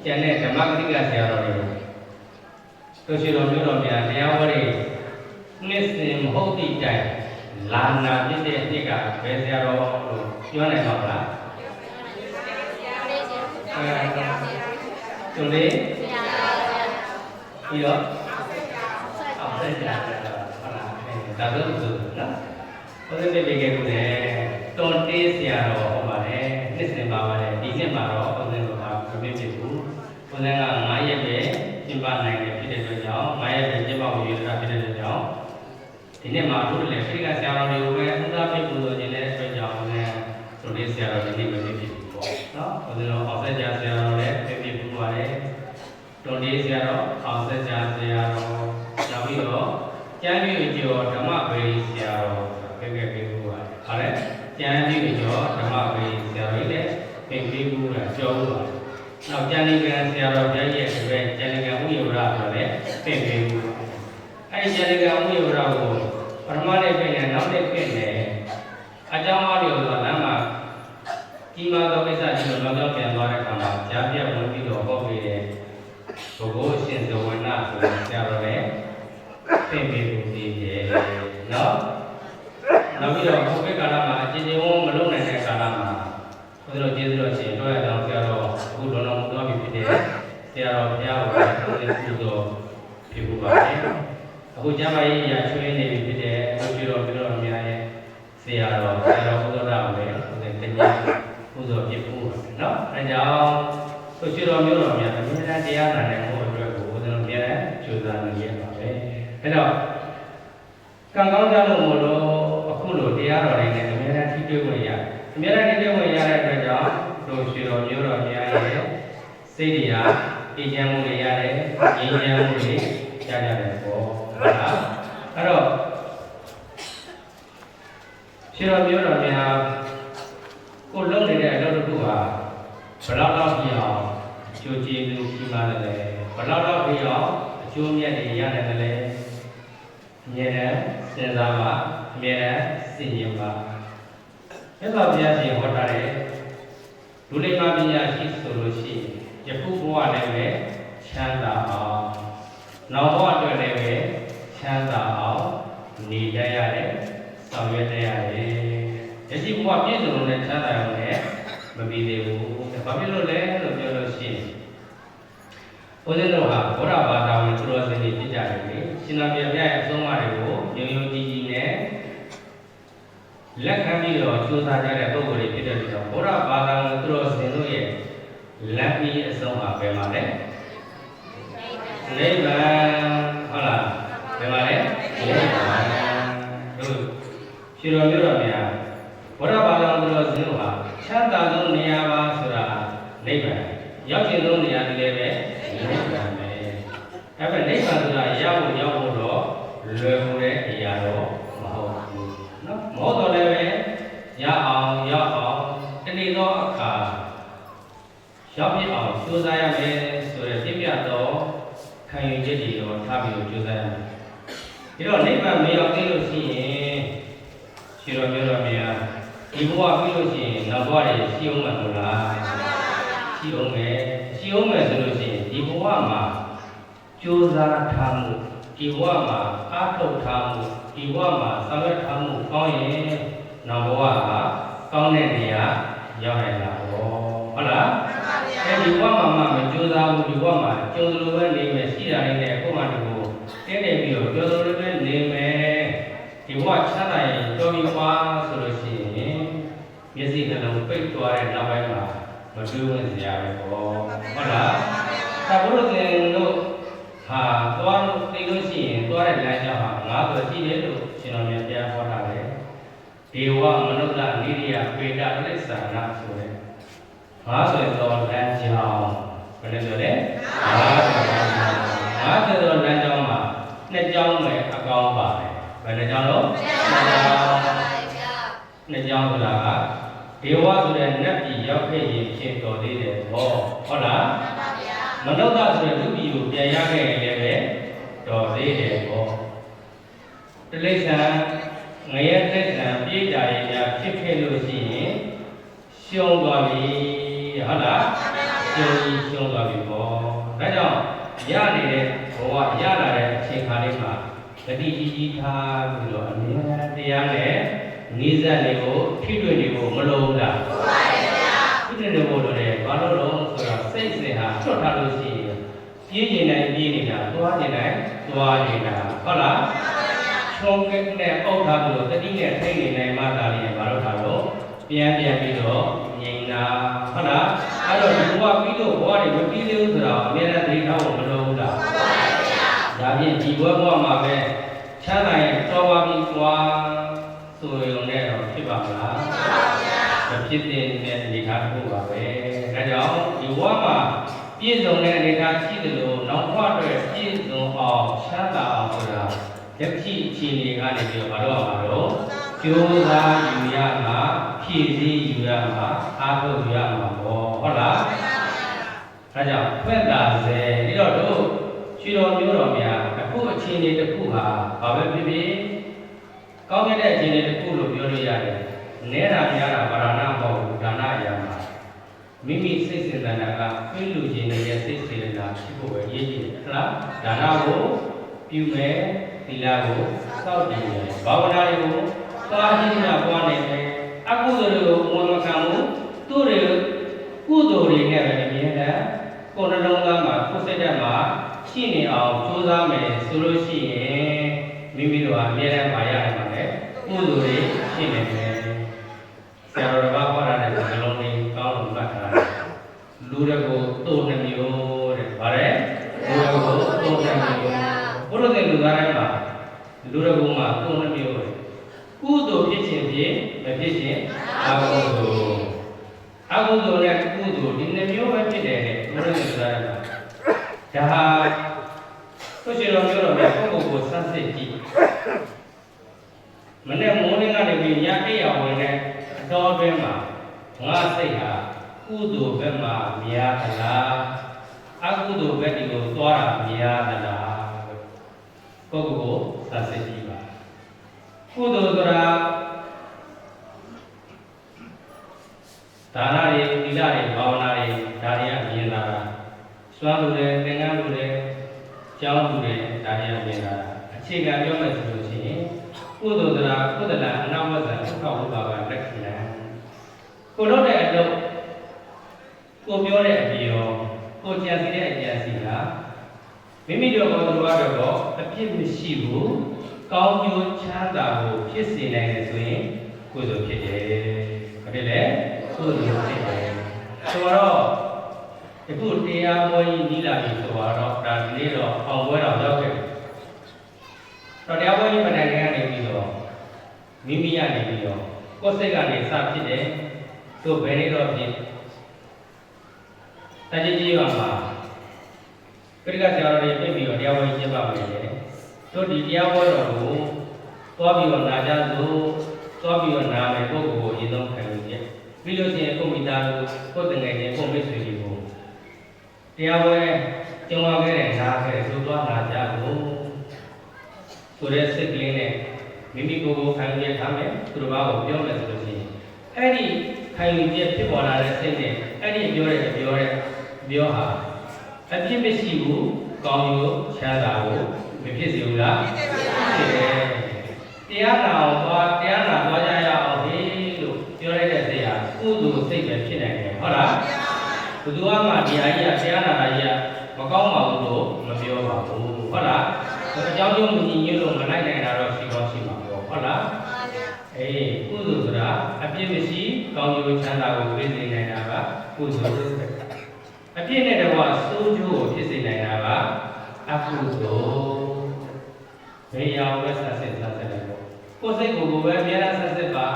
ကျန်တဲ့ဓမ္မပိဋကဆရာတော်တွေတို့ရှိတော်မျိုးတော်များတရားဟောတွေနှစ်စဉ်မဟုတ်သည့်တိုင်လာနာပြည့်တဲ့အနှစ်ကဘယ်ဆရာတော်လို့ပြောနိုင်ပါ့မလားသူလေးပြီးတော့အောက်ဆက်ကြတာဟုတ်လားဒါဆိုနော်ဘုရားပြည့်ခဲ့လို့လေတော်တေးဆရာတော်ဟောပါတယ်နှစ်စဉ်ပါပါတယ်ဒီနှစ်မှာတော့ဘုရားတော်ကမပြည့်ဖြစ်ဘူးဘုရားက9ရက်ပဲကျင့်ပနိုင်တယ်ဖြစ်တဲ့အတွက်ကြောင့်9ရက်ပဲကျင့်ပဖို့ရတာဖြစ်တဲ့အတွက်ကြောင့်ဒီနေ့မှာတို့လည်းဖိကဆရာတော်တွေကိုပဲဥဒါပြပူဇော်ခြင်းတဲ့အတွက်ကြောင့်လည်းတော်တေးဆရာတော်ဒီနေ့ပဲပြည့်ဖြစ်ဘူးပေါ့နော်ဘုရားတော်အောက်ဆက်ကြဆရာတော်လည်းပြည့်ဖြစ်ဘူးပါတယ် တော်လေးဆရာတော်အောင်စကြာဆရာတော်နောက်ပြီးတော့ကျမ်းပြီးကျော်ဓမ္မပရိဆရာတော်ခဲ့ခဲ့ဘူးပါဟာလေကျမ်းပြီးကျော်ဓမ္မပရိဆရာတော်လည်းပြင်ပြီးဘူးလားကျော်ဘူးပါနောက်ကျမ်းလေးကဆရာတော်ပြည့်ရဲ့ဆိုရဲကျမ်းလေးကဥယျာဉ်ဆိုလည်းပြင်ပြီးဘူးအဲဒီကျမ်းလေးကဥယျာဉ်ကိုပထမနေ့ပြင်နဲ့နောက်နေ့ပြင်နဲ့အကြောင်းအားဖြင့်ဆိုတော့လမ်းမှာကြီးမားသောကိစ္စကြီးကိုနောက်ပြန်သွားတဲ့အခါမှာကြားပြဝင်ပြီးတော့ဟောပေးတယ်ဘုဂိုးရှင်ဇဝနာဆိုတဲ့ဆရာတော်လည်းပြင်ပြီးဘူးဒီရဲ့နော်နောက်ပြီးတော့ဘုရားကာလမှာအချင်းချင်းဝမလုံးနိုင်တဲ့ကာလမှာဘုရားတော်ကျေးဇူးတော်ရှင်တို့ရအောင်ဆရာတော်အခုတော်တော်မတော်ပြီဖြစ်တဲ့ဆရာတော်ဘုရားကိုလည်းသူ့ရဲ့ကုသိုလ်ဖြစ်ဖို့ပါတယ်အခုကျမ်းမာရေးရာချွေးနေပြီဖြစ်တဲ့ဘုရားတော်ပြောတော်များရဲ့ဆရာတော်ဘုရားတော်ကိုလည်းတရားကုသိုလ်ဖြစ်ဖို့နော်အဲကြောင့်ဘုရားတော်မျိုးတော်များအမြဲတမ်းတရားနာနိုင်ဖို့အတွက်ကိုဘုရားတော်များကြိုးစားနေရပါပဲအဲတော့ကံကောင်းကြလို့မလို့အခုလိုတရားတော်တွေနဲ့အများအားထိတွေ့ဝင်ရအများအားထိတွေ့ဝင်ရတဲ့အတွက်ကြောင့်တို့ရှိတော်မျိုးတော်များရဲ့စိတ်တရားအေးချမ်းမှုတွေရတယ်ငြိမ်းချမ်းမှုတွေရကြတယ်ပေါ့ဟုတ်လားအဲ့တော့ရှိတော်မျိုးတော်များကိုလုံးနေတဲ့အလုပ်တစ်ခုဟာဘလောက်တော့ပြအောင်ကြိုးကြည်လူကြီးမားတယ်ဘလောက်တော့ပြအောင်အကျိုးမြတ်တွေရတယ်လေအမြဲတမ်းစဉ်းစားပါအမြဲတမ်းသိဉာဏ်ပါမြတ်စွာဘုရားရှင်ဟောထားတဲ့လူလိမ္မာပညာရှိဆိုလို့ရှိရင်ယခုဘဝလည်းပဲချမ်းသာအောင်နောက်ဘဝအတွက်လည်းပဲချမ်းသာအောင်နေတတ်ရတယ်ဆောင်ရွက်တတ်ရတယ်ယခုဘဝပြည့်စုံတဲ့ချမ်းသာအောင်လည်းမပြီးသေးဘူးဘာဖြစ်လို့လဲလို့ပြောလို့ရှိရင်ဘုရားတော်ဟာဘုရားဘာသာဝင်သူတော်စင်တွေဖြစ်ကြတယ်လေရှင်သာဗျာရဲ့အဆုံးအမတွေကိုယုံယုံကြည်ကြည်နဲ့လက်ခံပြီးတော့ကြိုးစားကြတဲ့ပုဂ္ဂိုလ်တွေဖြစ်တဲ့အတွက်ဘုရားဘာသာဝင်သူတော်စင်တို့ရဲ့လက်ပြီးအဆုံးအပဲမှာလေနိဗ္ဗာန်ဟုတ်လားဘယ်မှာလဲနိဗ္ဗာန်တို့ရှင်တော်မျိုးတော်များဘုရားဘာသာဝင်သူတော်စင်တို့ဟာချမ်းသာဆုံးနေရာပါဆိုတာနိဗ္ဗာန်ရောက်ခြင်းဆုံးနေရာတွေလည်းပဲနိဗ္ဗာန်ပဲအဲ့ဒါနိဗ္ဗာန်ဆိုတာရောက်ဖို့တော့လွယ်ကူတဲ့အရာတော့မဟုတ်ဘူးနော်မဟုတ်တော့လည်းပဲရအောင်တနေ့သောအခါရောက်ပြအောင်ကြိုးစားရမယ်ဆိုတဲ့ပြည့်ပြတ်သောခံယူချက်တွေတော့ထားပြီးကြိုးစားရမယ်ဒီတော့နိဗ္ဗာန်မရောက်သေးလို့ရှိရင်ရှိတော်ပြောတော်များဒီဘဝပြီးလို့ရှိရင်နောက်ဘဝတွေရှိအောင်မလားရှိအောင်မယ်ဆိုလို့ရှိရင်ဒီဘဝမှာကြိုးစားထားမှုဒီဘဝမှာအားထုတ်ထားမှုဒီဘဝမှာဆောင်ရွက်ထားမှုကောင်းရင်နောက်ဘဝကကောင်းတဲ့နေရာရောက်နိုင်တာပေါ့ဟုတ်လားအဲဒီဘဝမှာမကြိုးစားဘူးဒီဘဝမှာကြုံသလိုပဲနေမယ်ရှိတာလေးနဲ့အခုမှဒီကိုတင်းနေပြီးတော့ကြုံသလိုပဲနေမယ်ဒီဘဝချမ်းသာရင်တော်ပြီကွာဆိုလို့ရှိရင်မျက်စိနှလုံးပိတ်သွားတဲ့နောက်ပိုင်းမှာမတွေးဝင်စရာပဲပေါ့ဟုတ်လားဒါဘုရားရှင်တို့ဟာသွားလို့သိလို့ရှိရင်သွားတဲ့လမ်းကြောင်းဟာငါးဆိုရှိတယ်လို့ရှင်တော်မြတ်တရားဟောတာလေဒေဝမနုဿနိရိယပေတတိစ္ဆာနာဆိုတဲ့ငါးဆိုတော့လမ်းကြောင်းဘယ်လိုဆိုလဲငါးဆိုတော့လမ်းကြောင်းမှာနှစ်ကြောင်းပဲအကောင်းပါတယ်ဘယ်နှကြောင်းလို့နှစ်ကြောင်းဆိုတာကဒေဝဆိုတဲ့နတ်ပြည်ရောက်ခဲ့ရင်ဖြစ်တော်သေးတယ်ဟောဟုတ်လားမနုဿဆိုတဲ့လူပြည်ကိုပြန်ရခဲ့ရင်လည်းပဲတော်သေးတယ်ဟောတိရစ္ဆာန်ငရဲတိရစ္ဆာန်ပြေးကြရများဖြစ်ခဲ့လို့ရှိရင်ရှုံးသွားပြီဟုတ်လားရှုံးသွားပြီဟောဒါကြောင့်ရနေတဲ့ဘဝရလာတဲ့အချိန်ခါလေးမှာဂတိကြီးထားပြီးတော့အမြဲတရားနဲ့နိစ္စတွေကိုထိတွေ့နေဖို့မလိုဘူးလားဟုတ်ပါတယ်ဗျာထိတွေ့နေဖို့လိုတယ်ဘာလို့လဲဆိုတော့စိတ်စဉ်ဟာထွတ်ထားလို့ရှိရင်ပြေးနေနိုင်ပြေးနေတာသွားနေနိုင်သွားနေတာဟုတ်လားချုံကဲနဲ့အုပ်ထားပြီးတော့တတိနဲ့ထိနေနိုင်မှသာလေဘာလို့ထားလို့ပြန်ပြီးတော့ငြိမ်တာဟုတ်လားအဲ့တော့ဒီဘဝပြီးတော့ဘဝတွေမပြီးသေးဘူးဆိုတော့အများနဲ့သိထားဖို့မလိုဘူးလားဟုတ်ပါတယ်ဗျာဒါဖြင့်ဒီဘဝမှာပဲချမ်းသာရင်တော်ပါပြီကွာဆိုရုံနဲ့တော့ဖြစ်ပါမလားဖြစ်ပါဗျာမဖြစ်တဲ့အနေထားတစ်ခုပါပဲဒါကြောင့်ဒီဘဝမှာ ပြည့်စုံတဲ့အနေအထားရှိတယ်လို့နောက်ဘဝအတွက်ပြည့်စုံအောင်ချမ်းသာအောင်ဆိုတာလက်ရှိအခြေအနေကနေပြီးတော့မလုပ်ရမှာတော့ကြိုးစားယူရမှာဖြည့်ဆည်းယူရမှာအားထုတ်ယူရမှာပေါ့ဟုတ်လားဒါကြောင့်ဖွင့်တာစေပြီးတော့တို့ရွှေတော်မျိုးတော်များအခုအခြေအနေတစ်ခုဟာဘာပဲဖြစ်ဖြစ်ကောင်းတဲ့အခြေအနေတစ်ခုလို့ပြောလို့ရတယ်နဲတာများတာဗာရဏမဟုတ်ဘူးဒါနအရာမှာမိမိစိတ်စေတနာကပြည့်လူခြင်းရဲ့စိတ်စေတနာဖြစ်ဖို့ပဲရည်ရည်ဟုတ်လားဒါနကိုပြုမယ်သီလကိုစောင့်တည်မယ်ဘာဝနာတွေကိုသွားခြင်းနဲ့ပွားနေမယ်အကုသိုလ်တွေကိုဝန်မခံဘူးသူ့တွေကုသိုလ်တွေနဲ့ပဲအမြဲတမ်းကိုယ်နှလုံးသားမှာကိုယ်စိတ်ဓာတ်မှာရှိနေအောင်ကြိုးစားမယ်ဆိုလို့ရှိရင်မိမိတို့ကအမြဲတမ်းပါရနိုင်ပါလေကုသိုလ်တွေရှိနေမယ်ဆရာတော်ကဟောတာတဲ့နှလုံးလေးကောင်းလို့မှတ်ထားတယ်လူတွေကိုတုံနှမျိုးတဲ့ဗါတယ်လူတွေကိုတုံနှမျိုးဘုရားတဲ့လူသားတိုင်းမှာလူတွေကိုမှတုံနှမျိုးပဲကုသိုလ်ဖြစ်ခြင်းဖြင့်မဖြစ်ခြင်းအကုသိုလ်အကုသိုလ်နဲ့ကုသိုလ်ဒီနှမျိုးပဲဖြစ်တယ်တဲ့ဘုရားတဲ့လူသားတိုင်းမှာဒါဟာသူရှင်တော်ပြောတော့မြတ်ပုဂ္ဂိုလ်ကိုစမ်းစစ်ကြည့်မနေ့မိုးလင်းကနေပြီးညအိပ်အောင်ဝင်တဲ့အတော်တွင်မှာငါစိတ်ဟာကုသိုလ်ဘက်မှာများသလားအကုသိုလ်ဘက်ဒီကိုသွားတာများသလားပုဂ္ဂိုလ်ကိုစမ်းစစ်ကြည့်ပါကုသိုလ်ဆိုတာဒါနတွေသီလတွေဘာဝနာတွေဒါတွေအမြင်လာတာစွမ်းလို့တယ်သင်္ကန်းလို့တယ်ကျောင်းလို့တယ်ဒါတွေအမြင်လာတာအခြေခံပြောမယ်ဆိုလို့ရှိရင်ကုသိုလ်ဆိုတာကုသလအနာဝဇ္ဇဥက္ကဝုပါကလက်ခံတယ်ကိုလို့တဲ့အလုပ်ကိုပြောတဲ့အပြီးရောကိုကြံစီတဲ့အကြံစီကမိမိတို့ဘောသူတော်ကတော့အဖြစ်မရှိဘူးကောင်းကျိုးချမ်းသာကိုဖြစ်စေနိုင်တယ်ဆိုရင်ကုသိုလ်ဖြစ်တယ်ဟုတ်တယ်လေကုသိုလ်ဖြစ်တယ်ဆိုတော့အခုတရားပွဲကြီးနီးလာပြီဆိုတော့ဒါဒီနေ့တော့အောင်ပွဲတော်ရောက်ခဲ့တော့တရားပွဲကြီးမတိုင်ခင်ကနေပြီးတော့မိမိရနေပြီးတော့ကိုယ်စိတ်ကနေစဖြစ်တယ်သူဘယ်နည်းတော့ဖြစ်တကြီးကြီးပါမှာပြိကဆရာတော်တွေပြပြီးတော့တရားပွဲကြီးကျင်းပမယ်လေတို့ဒီတရားပွဲတော်ကိုသွားပြီးတော့နာကြစို့သွားပြီးတော့နာမယ်ပုဂ္ဂိုလ်ကိုအရင်ဆုံးခံယူကြပြီးလို့ရှိရင်ကိုမိသားစုကိုယ်တငယ်ချင်းကိုမိတ်ဆွေတွေကိုတရားပွဲကျင်းပခဲ့တဲ့နားခဲ့တဲ့သူသွားနာကြစို့ဆိုတဲ့စိတ်ကလေးနဲ့မိမိကိုယ်ကိုခံယူရထားမယ်သူတို့ဘာကိုပြောမယ်ဆိုလို့ရှိရင်အဲ့ဒီခံယူချက်ဖြစ်ပေါ်လာတဲ့စိတ်နဲ့အဲ့ဒီပြောဟာအပြစ်မရှိဘူးကောင်းကျိုးချမ်းသာကိုမဖြစ်စေဘူးလားဖြစ်တယ်တရားနာသွားကြရအောင်လေလို့ပြောလိုက်တဲ့စိတ်ဟာကုသိုလ်စိတ်ပဲဖြစ်နိုင်တယ်ဟုတ်လားဘုသူကမှဒီအကြီးကတရားနာတာကြီးကမကောင်းပါဘူးလို့မပြောပါဘူးဟုတ်လားအကြောင်းကျိုးမညီညွတ်လို့မလိုက်နိုင်တာတော့ရှိပါမှာပေါ့ဟုတ်လားအေးကုသိုလ်ဆိုတာအပြစ်မရှိကောင်းကျိုးချမ်းသာကိုဖြစ်စေနိုင်တာကကုသိုလ်အပြစ်နဲ့တကွစိုးကျိုးကိုဖြစ်စေနိုင်တာကအကုသိုလ်ဘယ်ရောပဲဆက်လိုက်ပေါ့ကိုယ်စိတ်ကိုယ်ပဲအများအားဆက်ဆက်ပါ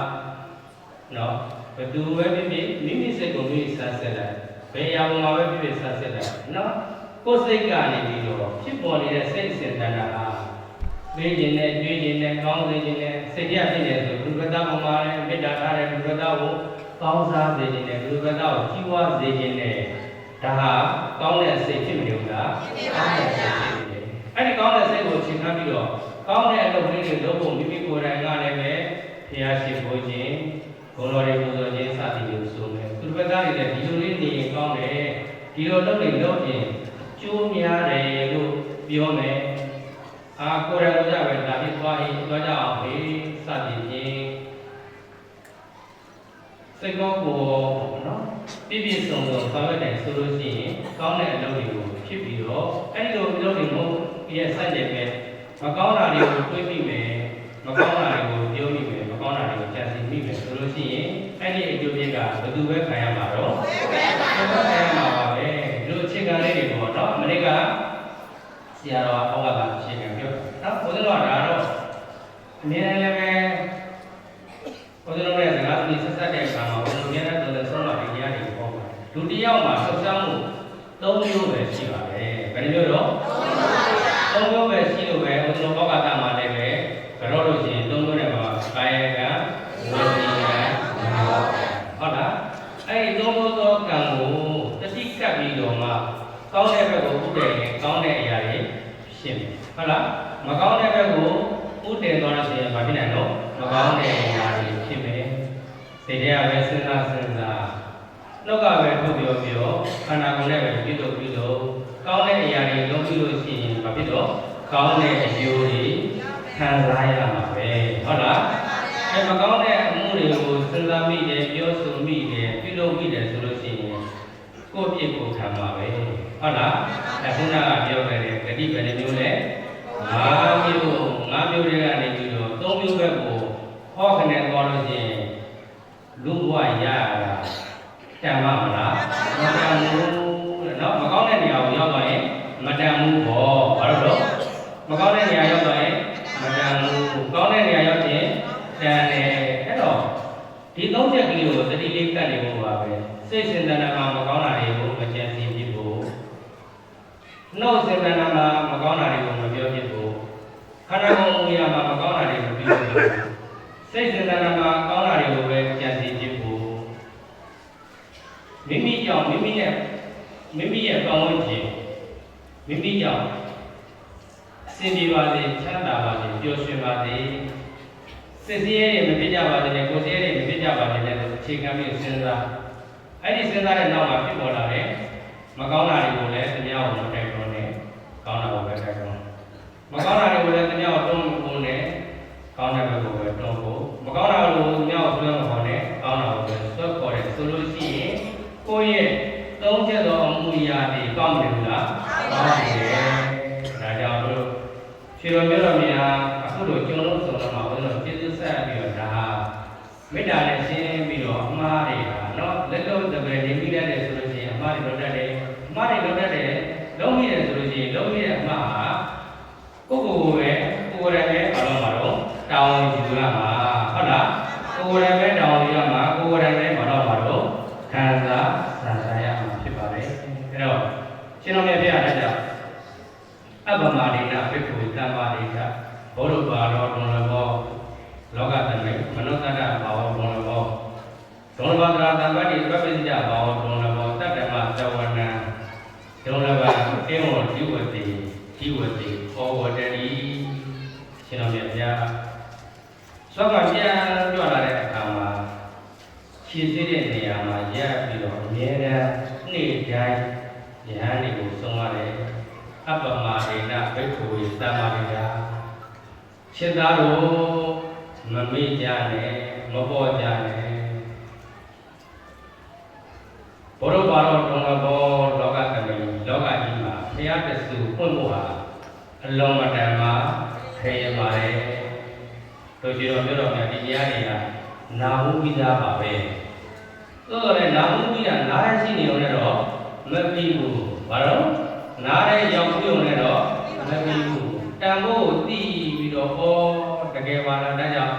နော်ဘယ်သူပဲဖြစ်ဖြစ်မိမိစိတ်ကိုမိမိဆက်ဆက်လိုက်ဘယ်ရောမှာပဲဖြစ်ဖြစ်ဆက်ဆက်လိုက်နော်ကိုယ်စိတ်ကနေပြီးတော့ဖြစ်ပေါ်နေတဲ့စိတ်အစဉ်တဏ္ဍာဟာပေးခြင်းနဲ့တွေးခြင်းနဲ့ကောင်းစေခြင်းနဲ့စိတ်ရဖြစ်နေဆိုဘုရားတော်မှာလည်းမေတ္တာထားတဲ့ဘုရားတော်ကိုကောင်းစားစေခြင်းနဲ့ဘုရားတော်ကိုကြီးပွားစေခြင်းနဲ့ဒါဟာကောင်းတဲ့စိတ်ဖြစ်မလို့လားကောင်းတဲ့စိတ်ဖြစ်တယ်အဲ့ဒီကောင်းတဲ့စိတ်ကိုချိန်ခါပြီးတော့ကောင်းတဲ့အလုပ်လေးတွေလုပ်ဖို့မိမိကိုယ်တိုင်ကလည်းပဲဘုရားရှိခိုးခြင်းဘုံတော်တွေပူဇော်ခြင်းစသည်တွေဆိုမယ်သူတို့ဘက်ကလည်းဒီလိုလေးနေရင်ကောင်းတယ်ဒီလိုလုပ်ရင်ကျိုးများတယ်လို့ပြောမယ်ကိုယ်တိုင်ကြပဲဒါဖြစ်သွားရင်သွားကြအောင်ပဲစသည်ဖြင့်စိတ်ကောင်းကိုနော်ပြည့်ပြည့်စုံစုံဆောင်ရွက်တယ်ဆိုလို့ရှိရင်ကောင်းတဲ့အလုပ်တွေကိုဖြစ်ပြီးတော့အဲ့ဒီလိုအလုပ်တွေမဟုတ်ရဲ့စတဲ့ပဲမကောင်းတာတွေကိုတွေးမိမယ်မကောင်းတာတွေကိုပြောမိမယ်မကောင်းတာတွေကိုကြံစည်မိမယ်ဆိုလို့ရှိရင်အဲ့ဒီအကျိုးပြကဘယ်သူပဲခံရမှာတော့ဘယ်သူပဲခံရမှာပါပဲဒီလိုအခြေခံလေးတွေပေါ့နော်မနေ့ကဆရာတော်ဟောတာအခြေခံပြောနော်ဘုရားတော်ဒါတော့အမြဲတမ်းလည်းပဲဘုရားတော်ရဲ့စကားတွေဆက်ဆက်တဲ့အခါမှာဘုရားမြတ်တော်လည်းဆုံးမတရားတွေပေါ့လူတစ်ယောက်မှာဆောက်ရှောက်မှု 3မျိုးပဲရှိပါတယ်ဘယ်နှမျိုးတော့3မျိုးပဲရှိလို့ပဲဘုရားဘောဂတာမှာလည်းပဲကြောလို့ရှိရင်3မျိုးနဲ့မှာကာယကံဝစီကံဟုတ်လားအဲ့ဒီ3မျိုးသောကံကိုတတိကပ်ပြီးတော့မှကောင်းတဲ့ဘက်ကိုဥတည်ရင်ကောင်းတဲ့အရာတွေဖြစ်မယ်ဟုတ်လားမကောင်းတဲ့ဘက်ကိုဥတည်သွားလို့ရှိရင်ဘာဖြစ်နိုင်တော့မကောင်းတဲ့အရာတွေဖြစ်မယ်စိတ်ထဲကပဲစဉ်းစားနှုတ်ကပဲထုတ်ပြောခန္ဓာကိုယ်နဲ့ပဲပြုလုပ်ကောင်းတဲ့အရာတွေလုပ်ပြီးလို့ရှိရင်ဘာဖြစ်တော့ကောင်းတဲ့အကျိုးတွေခံစားရမှာပဲဟုတ်လားအဲမကောင်းတဲ့အမှုတွေကိုစဉ်းစားမိတယ်ပြောဆိုမိတယ်ပြုလုပ်မိတယ်ဆိုလို့ရှိရင်ကိုယ့်ပြစ်ကိုခံမှာပဲဟုတ်လားအခုနကပြောခဲ့တဲ့ဂတိပဲနှမျိုးနဲ့5မျိုးတွေကနေပြီးတော့3မျိုးပဲကိုဟောခနဲ့သွားလို့ရှိရင်လူဘဝရရတာတန်ပါမလားမတန်ဘူးတဲ့နော်မကောင်းတဲ့နေရာကိုရောက်သွားရင်မတန်ဘူးပေါ့ဘာလို့လဲမကောင်းတဲ့နေရာရောက်သွားရင်မတန်ဘူးကောင်းတဲ့နေရာရောက်ရင်တန်တယ်အဲ့တော့ဒီ3ချက်ကလေးကိုသတိလေးကတ်နေဖို့ပါပဲစိတ်စဉ်းစားတာမှာမကောင်းတာတွေကိုမကြံစည်ဖြစ်ဖို့နှုတ်စဉ်းစားတာမှာမကောင်းတာတွေကိုမပြောဖြစ်ဖို့ခန္ဓာကိုယ်မူရမှာမကောင်းတာတွေမပြောဖြစ်ဖို့စိတ်စဉ်းစားတာမှာကောင်းတာတွေကိုပဲကြံစည်ဖြစ်ဖို့မိမိကြောင့်မိမိရဲ့ကောင်းဝန်းကျင်မိမိကြောင့်အစဉ်ပြေပါစေချမ်းသာပါစေပျော်ရွှင်ပါစေစစ်စည်းရဲတွေမဖြစ်ကြပါစေနဲ့ကိုယ်စည်းရဲတွေမဖြစ်ကြပါစေနဲ့အခြေခံပြီးစဉ်းစားအဲ့ဒီစဉ်းစားတဲ့နောက်မှာဖြစ်ပေါ်လာတဲ့မကောင်းတာတွေကိုလည်းသမျှကိုမတိုက်တွန်းနဲ့ကောင်းတာကိုပဲတိုက်တွန်းမကောင်းတာတွေကိုလည်းသမျှကိုတွန်းဖို့နဲ့ကောင်းတဲ့ဘက်ကိုပဲတွန်းဖို့မကောင်းတာကိုသမျှကိုတွန်းဖို့နဲ့ကောင်းတာကိုပဲဆွတ်ခေါ်တယ်ဆိုလို့ရှိရင်ကိုယ့်ရဲ့3ချက်သောအမှုရာတွေကောင်းတယ်လားကောင်းတယ်ဒါကြောင့်တို့ခြေတော်မျိုးတော်များအခုလိုကျွန်တော်တို့ဆိုတော့မှာဘုရားကျေးဇူးဆက်ပြီးတော့ဒါမေတ္တာနဲ့ရှင်းပြီးတော့အမှားတွေဟာနော်လက်လုံးတပည့်နေမိတတ်တယ်ဆိုလို့ရှိရင်အမှားတွေလုပ်တတ်တယ်အမှားတွေလုပ်တတ်တယ်လုံးမိတယ်ဆိုလို့ရှိရင်လုံးမိတဲ့အမှားဟာကိုယ်ပဲဘာလို့မှာတော့တောင်းယူရမှာဟုတ်လားကိုယ်ပဲတောင်းယူရမှာကိုယ်ပဲဘာလို့မှာတော့ခံစားရမှာဖြစ်ပါတယ်အဲ့တော့ရှင်တော်မြတ်ဘုရားလည်းကြောင့်အပ္ပမဒိဋ္ဌဘိက္ခုသမ္မာဒိဋ္ဌဘောဓဘာရောဒုံလဘောလောကသမိမနုဿတ္တဘာဝဒုံလဘောဒုံလဘောတရာတမ္ပတိပပ္ပိစဘာဝဒုံလဘောတတ္တမသဝနံဒုံလဘောတေဝဒီဝတိဩဝတ္တိရှင်တော်မြတ်ဘုရားသောကပြန်ကြွလာတဲ့အခါမှာခြေသေးတဲ့နေရာမှာရပ်ပြီးတော့အမြဲတမ်းနေ့တိုင်းဉာဏ်တွေကိုဆုံးရတယ်အပ္ပမဒိဋ္ဌဘိက္ခုသမ္မာဒိဋ္ဌခြေသားတို့မမေ့ကြနဲ့မပေါ်ကြနဲ့ဘောရဘာရောဒုံလဘောလောကသမိလောကကြီးမှာဘုရားတဆူပွင့်ဖို့ဟာအလုံးမတန်မှာခေရပါတယ်တို့ကြည့်တော့ပြောတော့များဒီတရားတွေကနာဟုဝိသားပါပဲသို့တော်လည်းနာဟုဝိသားနားရရှိနေုံနဲ့တော့မပြီးဘူးဘာလို့နားရဲရောက်ပြုံနဲ့တော့မပြီးဘူးတန်ဖို့ကိုသိပြီးတော့တကယ်ပါလားဒါကြောင့်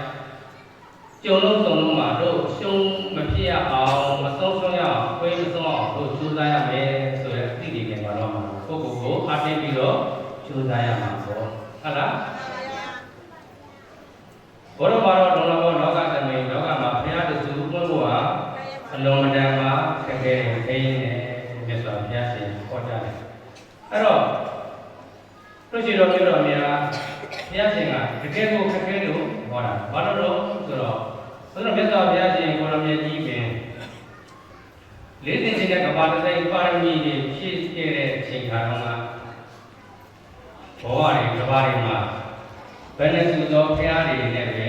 ကြုံလုံးစုံလုံးမှာတို့ရှုံးမဖြစ်ရအောင်မဆုံးရအောင်ခွေးမဆုံးအောင်တို့ကြိုးစားရမယ်ဆိုတဲ့အသိတွေနဲ့ပါတော့မှာကိုယ့်ကိုယ်အားပေးပြီးတော့ကြိုးစားရမှာပေါ့ဟုတ်လားဘောရဘာရောဒုံလဘောလောကသမိလောကမှာဘုရားတဆူပွင့်ဖို့ဟာအလုံးမတန်မှာခက်ခဲတယ်ခင်းနေမြတ်စွာဘုရားရှင်ဟောကြားတယ်အဲ့တော့တို့ရှိတော်မျိုးတော်များဘုရားရှင်ကတကယ်ကိုခက်ခဲလို့ဟောတာဘာလို့လဲဆိုတော့ဘုရားမြတ်စွာဘုရားရှင်ကိုရမြတ်ကြီးပင်လေးသိတဲ့ကဘာတသိပါရမီတွေဖြည့်ခဲ့တဲ့အချိန်ခါတုန်းကဘောရတွေကဘာတွေမှာဘယ်နဲ့ဆိုတော့ဘုရားတွေနဲ့ပဲ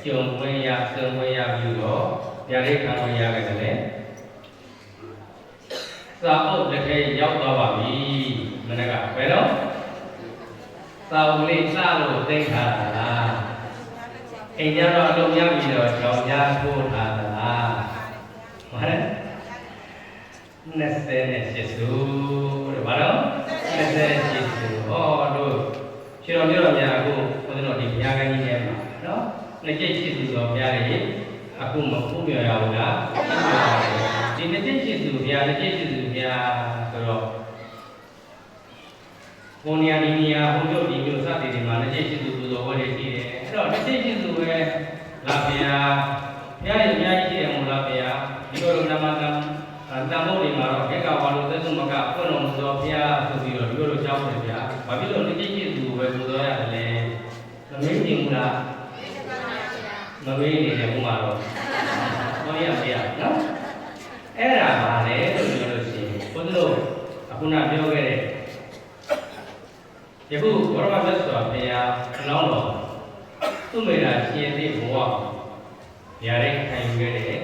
ကြုံခွင့်ရဆုံခွင့်ရပြီးတော့ဗျာဒိတ်ခံခွင့်ရခဲ့တယ်စာအုပ်လက်ထဲရောက်သွားပါပြီမနေ့ကဘယ်တော့စာအုပ်လေးစလို့သိထားတာလားအိမ်ကျတော့အလုံးရပြီးတော့ကြောင်ကြားထိုးထားတာလားဟုတ်တယ်28စုတဲ့ဘာလို့28စုဟောတို့ခြေတော်မျိုးတော်များအခုဘုန်းတော်ဒီဘုရားကကြီးထဲမှာနော်28စုတော်ဘုရားတွေအခုမဖူးမြော်ရဘူးလားဒီ28စုဘုရား28စုဘုရားဆိုတော့ ဘုံနေရာဒီနေရာဘုံတို့ဒီမျိုးစသည်တွေမှာတစ်ချိန်ရှိသူပူဇော်ဝတ်တွေရှိတယ်အဲ့တော့တစ်ချိန်ရှိသူပဲလာဗျာဘုရားရဲ့အများကြီးရှိတယ်မို့လားဗျာဒီလိုလိုနမကံတန်ဖို့တွေမှာတော့ခေကဝါလို့သက်စုမကဖွင့်တော်မူသောဘုရားဆိုပြီးတော့ဒီလိုလိုကြောင်းတယ်ဗျာဘာဖြစ်လို့တစ်ချိန်ရှိသူပဲပူဇော်ရတယ်လဲမမေးတင်ဘူးလားမမေးနေတယ်ဘုမှာတော့ဘောရဗျာနော်အဲ့ဒါပါလေလို့ပြောလို့ရှိရင်ဘုန်းကြီးတို့အခုနပြောခဲ့တဲ့ယခုဘောရမမြတ်စွာဘုရားအလောင်းတော်သူ့မိတာရှင်သေးဘဝညာတဲ့ခံယူခဲ့တဲ့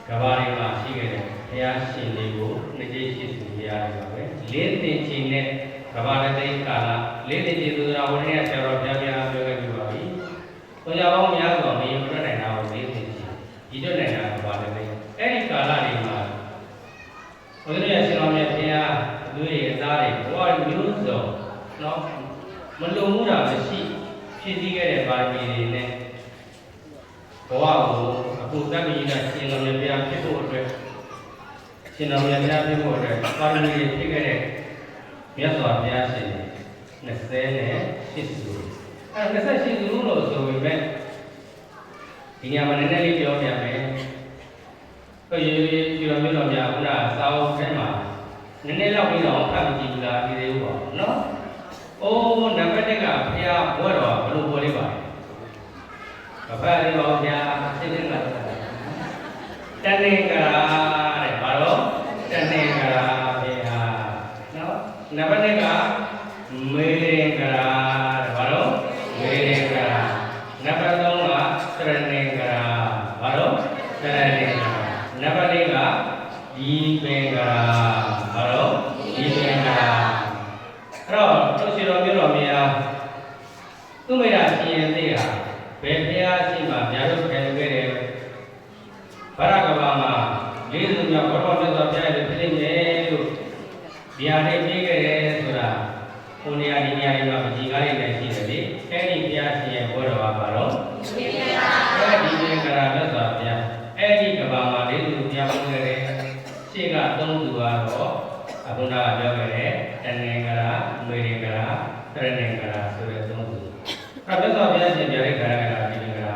ကဘာတွေမှာရှိခဲ့တဲ့ဘုရားရှင်တွေကိုနှစ်ကြိမ်ရှိသူဘုရားတွေပါပဲလေးသင်္ချီနဲ့ကဘာတသိကာလလေးသင်္ချီသူတော်ဝိနည်းဆရာတော်ဘုရားများပြောခဲ့ပြီးပါပြီ။ဘုရားပေါင်းများစွာမယုံထွက်နိုင်တာကိုလေးသင်္ချီဒီကျွတ်နိုင်တာကဘာလဲအဲ့ဒီကာလတွေမှာဘုရားရဲ့ရှင်တော်မြတ်ဘုရားသူရဲ့အသားတွေဘဝမျိုးစုံနော်မလုံမှုတာမရှိဖြစ်စည်းခဲ့တဲ့ပါရမီတွေနဲ့ဘဝကိုအခုတတ်ပြီးတာရှင်တော်မြတ်ဘုရားဖြစ်ဖို့အတွက်ရှင်တော်မြတ်ဘုရားဖြစ်ဖို့အတွက်ပါရမီတွေဖြစ်ခဲ့တဲ့မြတ်စွာဘုရားရှင်28စုအဲ28စုလို့ဆိုပေမဲ့ဒီညမှာနည်းနည်းလေးပြောပြမယ်ကိုရေတော်မျိုးတော်များခုနစာအုပ်ထဲမှာနည်းနည်းလောက်ပြီးတော့ဖတ်ကြည့်ကြလားဒီသေးဘူးပေါ့နော်။အိုးနံပါတ်1ကဘုရားဘွဲ့တော်ဘယ်လိုပေါ်လေးပါလဲ။ဘာပဲလေးပါဘုရားရှင်းရှင်းလာတယ်။တဏ္ဍင်္ဂရာတဲ့ဘာလို့တဏ္ဍင်္ဂရာဘုရားနော်။နံပါတ်2ကမေရင်္ဂရာတဲ့ဘာလို့မေရင်္ဂရာနံပါတ်3ကသရဏင်္ဂရာဘာလို့သရဏင်္ဂရာနံပါတ်4ကဒီပင်္ဂရာဘာလို့ဒီပင်္ဂရာအဲ့တော့တို့ရှိတော်မျိုးတော်များသူမိတာရှင်ရင်သေးတာဘယ်ဘုရားရှိမှများလို့ခံခဲ့တယ်ဗရကဘာမှာလေးစုမြောက်ဘောတော်မြတ်စွာဘုရားရဲ့ပြည့်နေလို့ဒီဟာလေးပြေးခဲ့တယ်ဆိုတာဟိုနေရာဒီနေရာတွေမှာပကြီးကားတွေလည်းရှိတယ်လေအဲ့ဒီဘုရားရှင်ရဲ့ဘောတော်ဘာလို့ဒီပင်္ဂရာအဲ့ဒီပင်္ဂရာမြတ်စွာဘုရားအဲ့ဒီကဘာမှာလေးစုမြောက်ခဲ့တယ်ရှေ့က3သူကတော့အခုနကပြောခဲ့တဲ့တဏ္ဍင်္ဂရာမေရင်္ဂရာသရဏင်္ဂရာဆိုတဲ့3ခုအဲ့မြတ်စွာဘုရားရှင်ပြတဲ့ခန္ဓာကဒီပင်္ဂရာ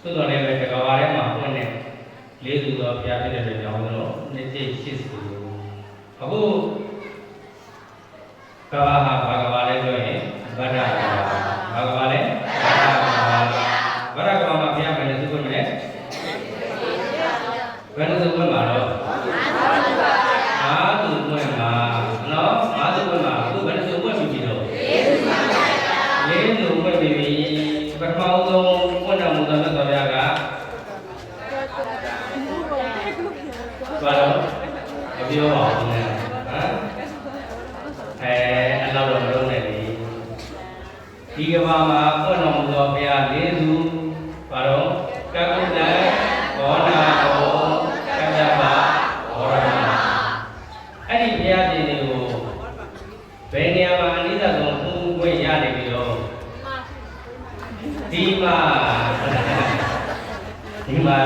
သို့တော်လည်းပဲတကဘာထဲမှာဖွင့်တဲ့လေးစုသောဘုရားဖြစ်တဲ့ကြောင့်တော့နှစ်ကျိတ်8စုအခုကဘာဟာဘာကဘာလဲဆိုရင်ဗဒ္ဒကဘာကဘာလဲဗဒ္ဒကဘာမှာဘုရားဘယ်လိုစုခွင့်မလဲဘယ်လိုစုခွင့်မှာတော့အားစုခွင့်မှာနော်အားစုခွင့်မှာအခုဘယ်လိုစုခွင့်ပြီးတော့လေးစုခွင့်ပြီးပြီပထမဆုံးခွင့်တော်မူသောမြတ်စွာဘုရားကဘာလို့မပြောပါဘူးလဲဟမ်အလောက်တော့မလုပ်နဲ့လေဒီကဘာမှာခွင့်တော်မူသောဘုရားလေးစုဘာလို့ကကုတ္တဘောနာဘောကတ္တဗဘောရဏအဲ့ဒီဘုရားရှင်တွေကိုဘယ်နေရာမှာအနိစ္စဆုံးဘုံခွင့်ရနေပြီတော့ဒီမှာ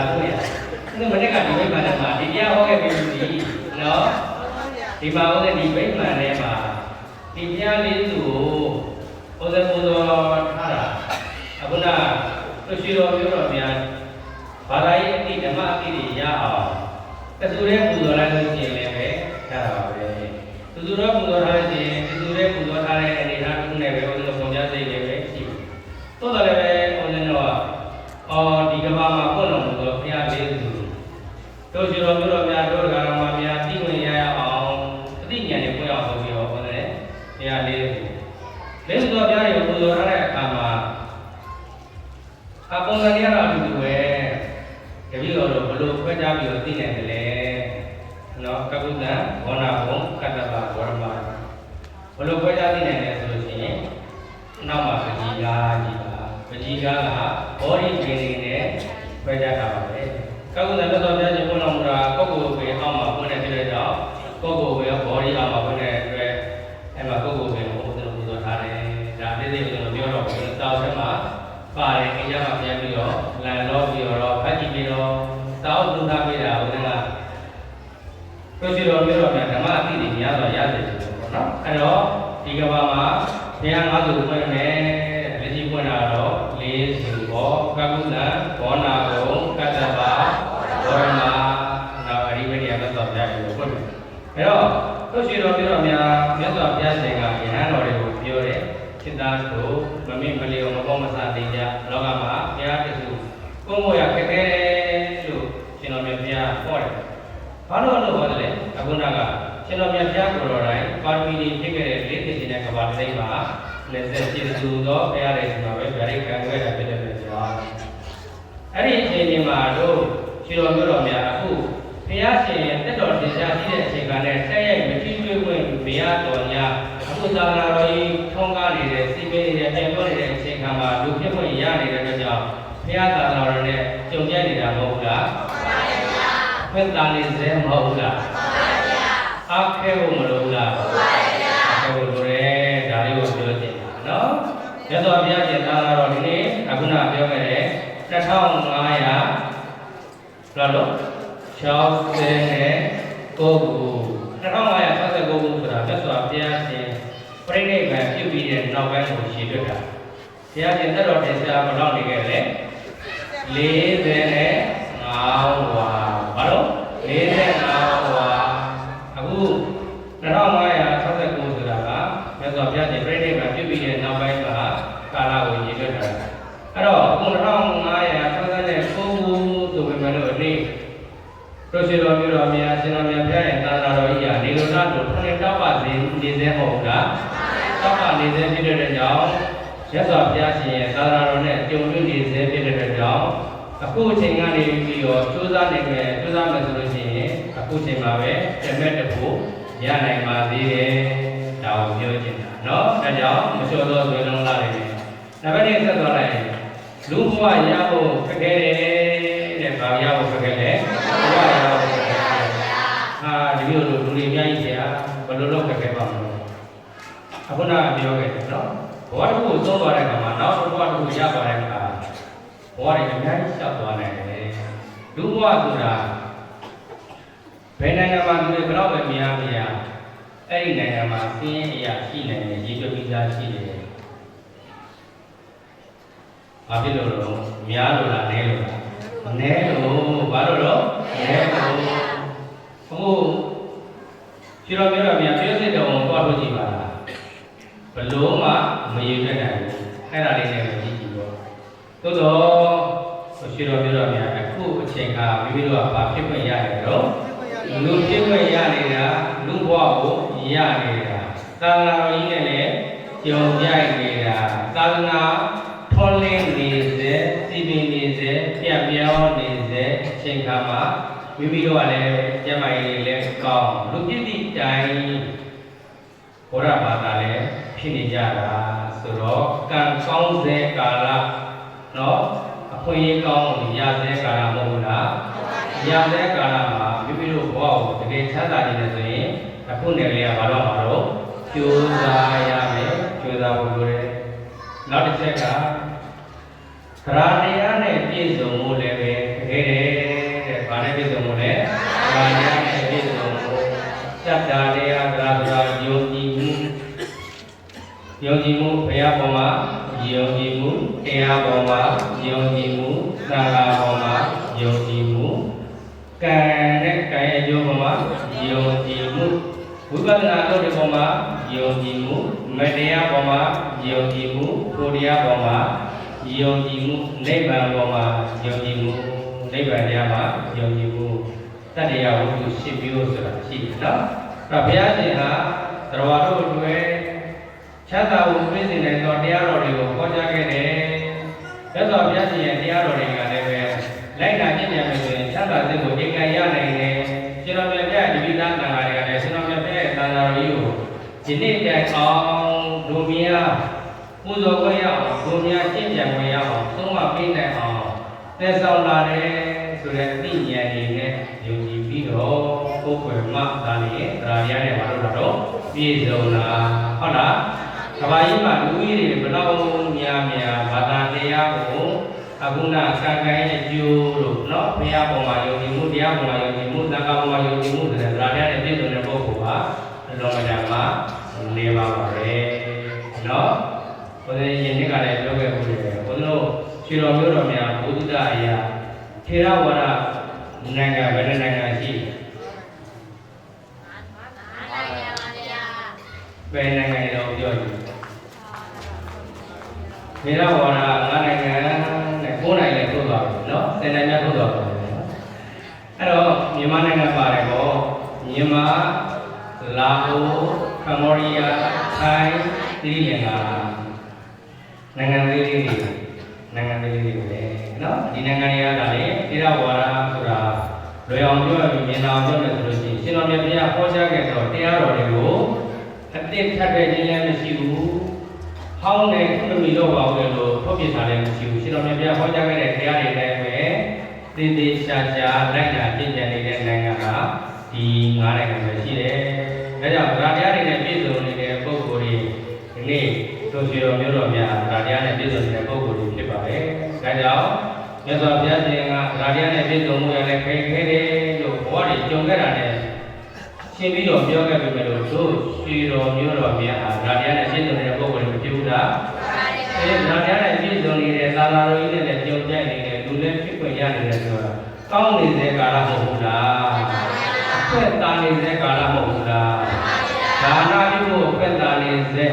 ကိုရဒီမနေ့ကဒီဘိမှန်ထဲမှာဒီတရားဟောခဲ့ပြီးပြီနော်ဒီမှာဟောတဲ့ဒီဘိမှန်ထဲမှာဒီတရားလေးစုကိုဟောတဲ့ပူဇော်ထားတာအခုနသူရှိတော်မျိုးတော်များဘာသာရေးအတိဓမ္မအတိတွေရအောင်တဆူတဲ့ပူဇော်လိုက်လို့ရှိရင်လည်းပဲဒါပါပဲတဆူတော်ပူဇော်ထားလို့ရှိရင်တဆူတဲ့ပူဇော်ထားတဲ့အနေအထားတစ်ခုနဲ့ပဲဟောတဲ့ပုံပြစိတ်တွေပဲရှိတယ်သို့တော်လည်းပဲဟောတဲ့တော့ဒီကဘာမှာပွင့်တော်မူသောဘုရားလေးစုတို့ရှိတော်မျိုးတော်များတို့ကံမှာများသိဝင်ရအောင်အသိဉာဏ်နဲ့ပွင့်အောင်ဆိုပြီးတော့ဟောတဲ့ဘုရားလေးစုလေးစုတော်ဘုရားတွေကိုပူဇော်ထားတဲ့အခါမှာပုံစံရတာအတူတူပဲတပည့်တော်တို့ဘယ်လိုခွဲခြားပြီးတော့သိနိုင်တယ်လဲနော်ကပုတ္တဘောနာဘုံကတ္တဗဘောရမဘယ်လိုခွဲခြားသိနိုင်လဲဆိုလို့ရှိရင်နောက်မှာပကြီးကားကြီးပါပကြီးကားကဘောဓိပင်နေနဲ့ခွဲခြားတာပါပဲကပုတ္တမြတ်စွာဘုရားရှင်ဘုန်းတော်မူတာပုဂ္ဂိုလ်ပဲအောက်မှာဖွင့်တဲ့ဖြစ်တဲ့ကြောင့်ပုဂ္ဂိုလ်ပဲဘောဓိအောက်မှာဖွင့်တဲ့အတွက်အဲ့မှာပုဂ္ဂိုလ်ပဲဘုရားပူဇော်ထားတယ်ဒါပြည့်စုံလို့ပြောတော့ဘုရားတောင်းထဲမှာပါတယ်အကြမ်းမှာပြန်ပြီးတော့လန်တော့ပြီးတော့ဖတ်ကြည့်ပြီးတော့တောင်းလုပ်ထားပေးတာဘုရားကတို့ရှိတော်မျိုးတော်များဓမ္မအသိတွေများစွာရတယ်ဆိုတော့နော်အဲ့ အဲ့တော့ဒီကဘာမှာဘုရားငါးစုဖွင့်မယ်လက်ရှိဖွင့်တာတော့လေးစုဘောကကုဏဘောနာဘုံကတ္တဘာဘောရမနောက်အရိဝိနည်းသက်တော်ပြပြီးဖွင့်မယ်အဲ့တော့တို့ရှိတော်ပြတော်များမြတ်စွာဘုရားရှင်ကယဟန်တော်တွေကိုပြောတယ်စိတ္တတို့မမေ့မလျော်မပေါ်မဆသေးကြလောကမှာဘုရားတစုကိုယ်မို့ရခက်ခဲလို့ရှင်တော်မြတ်ဘုရားဟောတယ်ဘာလို့ဟောတယ်လဲအခုနကရှင်တော်မြတ်ဘုရားကိုယ်တော်တိုင်ပါရမီတွေဖြစ်ခဲ့တဲ့လေးသိတဲ့ကဘာတိတ်မှာလက်ဆက်ပြည့်စုံသောဘုရားရဲ့ဒီမှာပဲဗျာဒိတ်ကံခဲ့တာဖြစ်တဲ့ကြောင့်အဲ့ဒီအချိန်ဒီမှာတို့ရှင်တော်မျိုးတော်များအခုဘုရားရှင်တက်တော်တင်ရှားရှိတဲ့အချိန်ကလည်းတက်ရိုက်မကြည့်တွေ့ဝင်ဘုရားတော်များအခုသာသနာတော်ကြီးထုံးကားနေတဲ့စီမင်းနေတဲ့ပြန်ပြောနေတဲ့အချိန်ခါမှာလူဖြစ်ဝင်ရနေတဲ့အတွက်ကြောင့်ဘုရားသာသနာတော်နဲ့ကြုံကြနေတာမဟုတ်လားမှန်ပါဗျာခွင့်တာနေစေမဟုတ်လားမှန်ပါဗျာအားခဲဖို့မလိုလားမှန်ပါဗျာအားခဲဖို့လိုတယ်ဒါလေးကိုပြောချင်တာနော်မြတ်စွာဘုရားရှင်သာသနာတော်ဒီနေ့အခုနပြောခဲ့တဲ့2500ဘယ်လို69ခု2569ခုဆိုတာမြတ်စွာဘုရားရှင်ပြိဋိဘံပြုပြီးတဲ့နောက်ပိုင်းကိုရှင်းပြတာဘုရားရှင်သက်တော်တင်ရှားဘယ်လောက်နေခဲ့လဲ45ဝါဘာလို့45ဝါအခု2569ဆိုတာကမြတ်စွာဘုရားရှင်ပြိဋိဘံပြုပြီးတဲ့နောက်ပိုင်းမှာကာလကိုရှင်းပြတာအဲ့တော့အခု2569ခုဆိုပေမဲ့လို့အနည်းတို့ရှိတော်မျိုးတော်များရှင်တော်များဖျားရဲ့သာသနာတော်ကြီးဟာနေလိုလားတို့ထွန်းတောက်ပါစေနေစေမဟုတ်လားတောက်ပါနေစေဖြစ်တဲ့ကြောင့်ရသော်ဘုရားရှင်ရဲ့သာသနာတော်နဲ့ကြုံတွေ့နေစေဖြစ်တဲ့ကြောင့်အခုအချိန်ကနေပြီးတော့ကြိုးစားနိုင်မယ်ကြိုးစားမယ်ဆိုလို့ရှိရင်အခုချိန်မှာပဲတမက်တဖို့ရနိုင်ပါသေးတယ်ဒါကိုပြောချင်တာเนาะဒါကြောင့်မလျှော်တော့ဆွေးလုံးလာတယ်နံပါတ်1ဆက်သွားလိုက်လူဘဝရဖို့ခက်ခဲတယ်တဲ့ဘာရဖို့ခက်ခဲလဲဘဝရဖို့ခက်ခဲဟာဒီလိုလူတွေအများကြီးဆရာဘယ်လိုလုပ်ခက်ခဲပါမလို့အခုနကပြောခဲ့တယ်နော်ဘဝတစ်ခုကိုသုံးသွားတဲ့အခါမှာနောက်ဘဝတစ်ခုရသွားတဲ့အခါဘဝတွေအများကြီးရှောက်သွားနိုင်တယ်လူဘဝဆိုတာဘယ်နိုင်ငံမှာလူတွေဘယ်တော့ပဲများများအဲ့ဒီနိုင်ငံမှာစင်းရဲအရာရှိနိုင်တယ်ရေကျွေးပြီးသားရှိတယ်ဘာဖြစ်လို့လဲများလို့လားနည်းလို့လားနည်းလို့ဘာလို့တော့နည်းလို့အခုရှိတော်မျိုးတော်များပြောစစ်တော်ကိုသွားလို့ကြည့်ပါလားဘလို့မှမရေပြတ်နိုင်ဘူးအဲ့ဒါလေးနဲ့ကြည့်ကြည့်တော့သို့တော့ရှိတော်မျိုးတော်များအခုအချိန်ကမိမိတို့ကဘာဖြစ်ခွင့်ရတယ်တော့လူဖြစ်ခွင့်ရနေတာလူဘဝကိုရနေတာသာသနာတော်ကြီးနဲ့လည်းကြုံကြိုက်နေတာသာသနာထွန်းလင်းနေစေစီပင်နေစေပြတ်ပြောင်းနေစေအချိန်ခါမှာမိမိတို့ကလည်းကျမ်းမာရေးလည်းကောင်းလူပြည့်သည့်တိုင်ဘုရားဘာသာလည်းဖြစ်နေကြတာဆိုတော့ကံကောင်းစေကာလနော်အခွင့်အရေးကောင်းရစေကာလမဟုတ်လားရစေကာလမှာမိမိတို့ဘဝကိုတကယ်ချမ်းသာနေတယ်ဆိုရင်အခုနယ်လေးကဘာလို့မှာတော့ကြိုးစားရမယ်ကြိုးစားဖို့လိုတယ်နောက်တစ်ချက်ကသရတရားနဲ့ပြည့်စုံမှုလည်းပဲတကယ်တဲ့။ဘာနဲ့ပြည့်စုံမှုလဲ။သရတရားနဲ့ပြည့်စုံမှုစတ္တာတရားသရဆိုတာယုံကြည်မှုဘုရားပေါ်မှာယုံကြည်မှုတရားပေါ်မှာယုံကြည်မှုသံဃာပေါ်မှာယုံကြည်မှုကံနဲ့ကံရဲ့အကျိုးပေါ်မှာယုံကြည်မှုဝိပဿနာအလုပ်တွေပေါ်မှာယုံကြည်မှုမတရားပေါ်မှာယုံကြည်မှုကိုယ်တရားပေါ်မှာယုံကြည်မှုနိဗ္ဗာန်ပေါ်မှာယုံကြည်မှုနိဗ္ဗာန်တရားမှာယုံကြည်မှုတတ္တရားဝတ္ထု၈မျိုးဆိုတာရှိတယ်နော်အဲ့တော့ဘုရားရှင်ဟာတရားတော်တို့တွေချမ်းသာဖို့ပြည့်စုံတဲ့တရားတော်တွေကိုဟောကြားခဲ့တယ်။ဒါဆိုဘုရားရှင်ရဲ့တရားတော်တွေကလည်းပဲလိုက်နာကျင့်ကြံလို့ဆိုရင်ချမ်းသာခြင်းကိုအင်္ဂါရနိုင်တယ်။ရှင်တော်မြတ်ရဲ့ဒီပိသားသံဃာတွေကလည်းရှင်တော်မြတ်ရဲ့သံဃာတော်ကြီးကိုဒီနေ့တိုင်အောင်ဒုမြာပူဇော်ခွင့်ရအောင်ဒုမြာကျင့်ကြံခွင့်ရအောင်သုံးမပေးနိုင်အောင်သက်ဆောင်လာတယ်ဆိုတဲ့အသိဉာဏ်တွေနဲ့ယုံကြည်ပြီးတော့ပုဂ္ဂိုလ်မှဒါနဲ့တရားရနဲ့မလုပ်တော့ပြည့်စုံလာဟုတ်လားကဘာကြီးမှာလူကြီးတွေဘလောက်များဘာသာတရားကိုအခုနကံကံရဲ့ကျိုးလို့เนาะဘုရားပေါ်မှာယုံကြည်မှုတရားပေါ်မှာယုံကြည်မှုသံဃာပေါ်မှာယုံကြည်မှုဆိုတဲ့တရားနဲ့ပြည့်စုံတဲ့ပုဂ္ဂိုလ်ဟာအလုံးမတန်မှ နေပါပါပဲနော်ဘုရားယနေ့ကလည်းပြောခဲ့မှုတွေဘုန်းတို့ရွှေတော်မျိုးတော်များဘုဒ္ဓအရာထေရဝါဒနိုင်ငံဘယ်နိုင်ငံရှိဘယ်နိုင်ငံတော့ပြောကြည့်ထေရဝါဒ9နိုင်ငံနဲ့9နိုင်ငံထုတ်သွားပြီနော်10နိုင်ငံထုတ်သွားပြီအဲ့တော့မြန်မာနိုင်ငံပါတယ်ပေါ့မြန်မာလာအိုကမ္ဘောဒီးယားထိုင်းသီရိလင်္ကာနိုင်ငံလေးတွေပဲနော်ဒီနိုင်ငံတွေကဒါလေထေရဝါဒဆိုတာလွယ်အောင်ပြောရပြီးမြင်အောင်ပြောမယ်ဆိုလို့ရှိရင်ရှင်တော်မြတ်ဘုရားဟောကြားခဲ့တော့တရားတော်တွေကိုအတိတ်ထပ်တဲ့ခြင်းလည်းမရှိဘူးဟောင်းနေခုမီတော့ပါဘူးလို့ထုတ်ပြထားလည်းမရှိဘူးရှင်တော်မြတ်ဘုရားဟောကြားခဲ့တဲ့တရားတွေလည်းပဲသေသေးချာချာလိုက်နာကျင့်ကြံနေတဲ့နိုင်ငံကဒီ9နိုင်ငံပဲရှိတယ်ဒါကြောင့်ဗราတရားတွေနဲ့ပြည့်စုံနေတဲ့ပုဂ္ဂိုလ်တွေဒီနေ့တို့ရှိတော်မျိုးတော်များဗราတရားနဲ့ပြည့်စုံနေတဲ့ပုဂ္ဂိုလ်တွေဖြစ်ပါတယ်ဒါကြောင့်မြတ်စွာဘုရားရှင်ကဗราတရားနဲ့ပြည့်စုံမှုရလည်းခဲခဲတယ်လို့ဘဝတွေကြုံခဲ့တာနဲ့ရှင်းပြီးတော့ပြောခဲ့ပေမဲ့လို့တို့ရှိတော်မျိုးတော်များဗราတရားနဲ့ပြည့်စုံနေတဲ့ပုဂ္ဂိုလ်တွေမဖြစ်ဘူးလားဗราတရားနဲ့ပြည့်စုံနေတဲ့သာသာတော်ကြီးနဲ့ကြုံကြိုက်နေတဲ့လူလည်းဖြစ်ခွင့်ရနေတယ်ဆိုတာကောင်းနေတဲ့ကာလမဟုတ်ဘူးလားအခွင့်တာနေတဲ့ကာလမဟုတ်ဘူးလားဒါနပြုဖို့အခွင့်တာနေစေ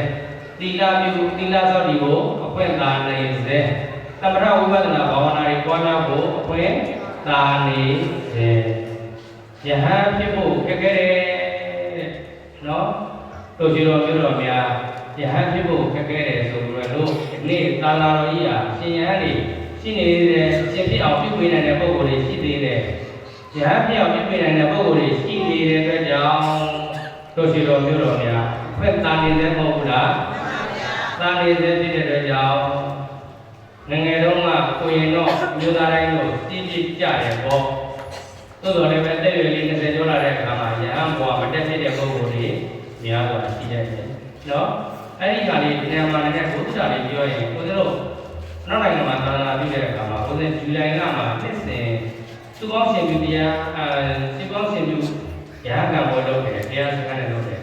သီလပြုသီလစောင့်တည်ဖို့အခွင့်တာနေစေသမထဝိပဿနာဘာဝနာတွေပွားများဖို့အခွင့်တာနေစေယဟန်ဖြစ်ဖို့ခက်ခဲတယ်တဲ့နော်တို့ရှိတော်မျိုးတော်များယဟန်ဖြစ်ဖို့ခက်ခဲတယ်ဆိုပြီးတော့နေ့သာလာတော်ကြီးဟာရှင်ယဟန်တွေရှိနေတယ်ရှင်ဖြစ်အောင်ပြုပေးနိုင်တဲ့ပုဂ္ဂိုလ်တွေရှိသေးတယ်ယဟန်ဖြစ်အောင်ပြုပေးနိုင်တဲ့ပုဂ္ဂိုလ်တွေရှိနေတဲ့အတွက်ကြောင့်တို့ရှိတော်မျိုးတော်များအခွင့်တာနေတဲ့မဟုတ်ဘူးလားသာနေတဲ့ဖြစ်တဲ့အတွက်ကြောင့်ငငယ်တုန်းကကိုရင်တော့မျိုးသားတိုင်းတို့ကြီးကြီးကြတယ်ပေါ့သို့တော်လည်းပဲတဲ့ရွယ်လေး20ကျော်လာတဲ့အခါမှာယဟန်ဘဝမတက်ဖြစ်တဲ့ပုဂ္ဂိုလ်တွေများစွာရှိကြတယ်နော်အဲ့ဒီခါလေးဒီနေရာမှာလည်းဘုရားလေးပြောရင်ကိုယ်တို့နောက်နိုင်ငံမှာသာသနာပြုတဲ့အခါမှာကိုယ်ဇူလိုင်လမှာနှစ်စဉ်သူကောင်းရှင်ပြုတရားသူကောင်းရှင်ပြုရဟန်းကံပေါ်လုပ်တယ်တရားစခန်းနဲ့လုပ်တယ်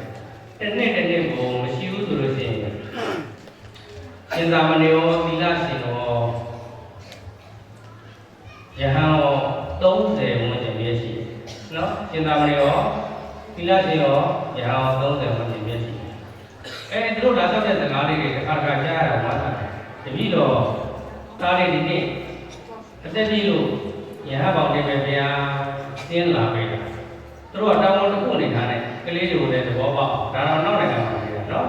တစ်နှစ်ကိုမရှိဘူးဆိုလို့ရှိရင်ရှင်သာမဏေရောသီလရှင်ရောယဟန်ရော30ဝန်းကျင်ပဲရှိတယ်နော်ရှင်သာမဏေရောသီလရှင်ရောယဟန်ရော30ဝန်းကျင်ပဲရှိတယ်သူတို့လာတော့တဲ့စကားလေးတွေတစ်ခါကြားရတာမှတ်တာတပည့်တော်သားလေးဒီနေ့အသက်ကြီးလို့ယဟန်ပေါင်းတွေပဲဘုရားသင်လာပေးတာသူတို့ကတောင်းဝန်တစ်ခုအနေထားနဲ့ကလေးတွေကိုလည်းသဘောပေါက်ဒါတော့နောက်နိုင်ငံမှာနေတာနော်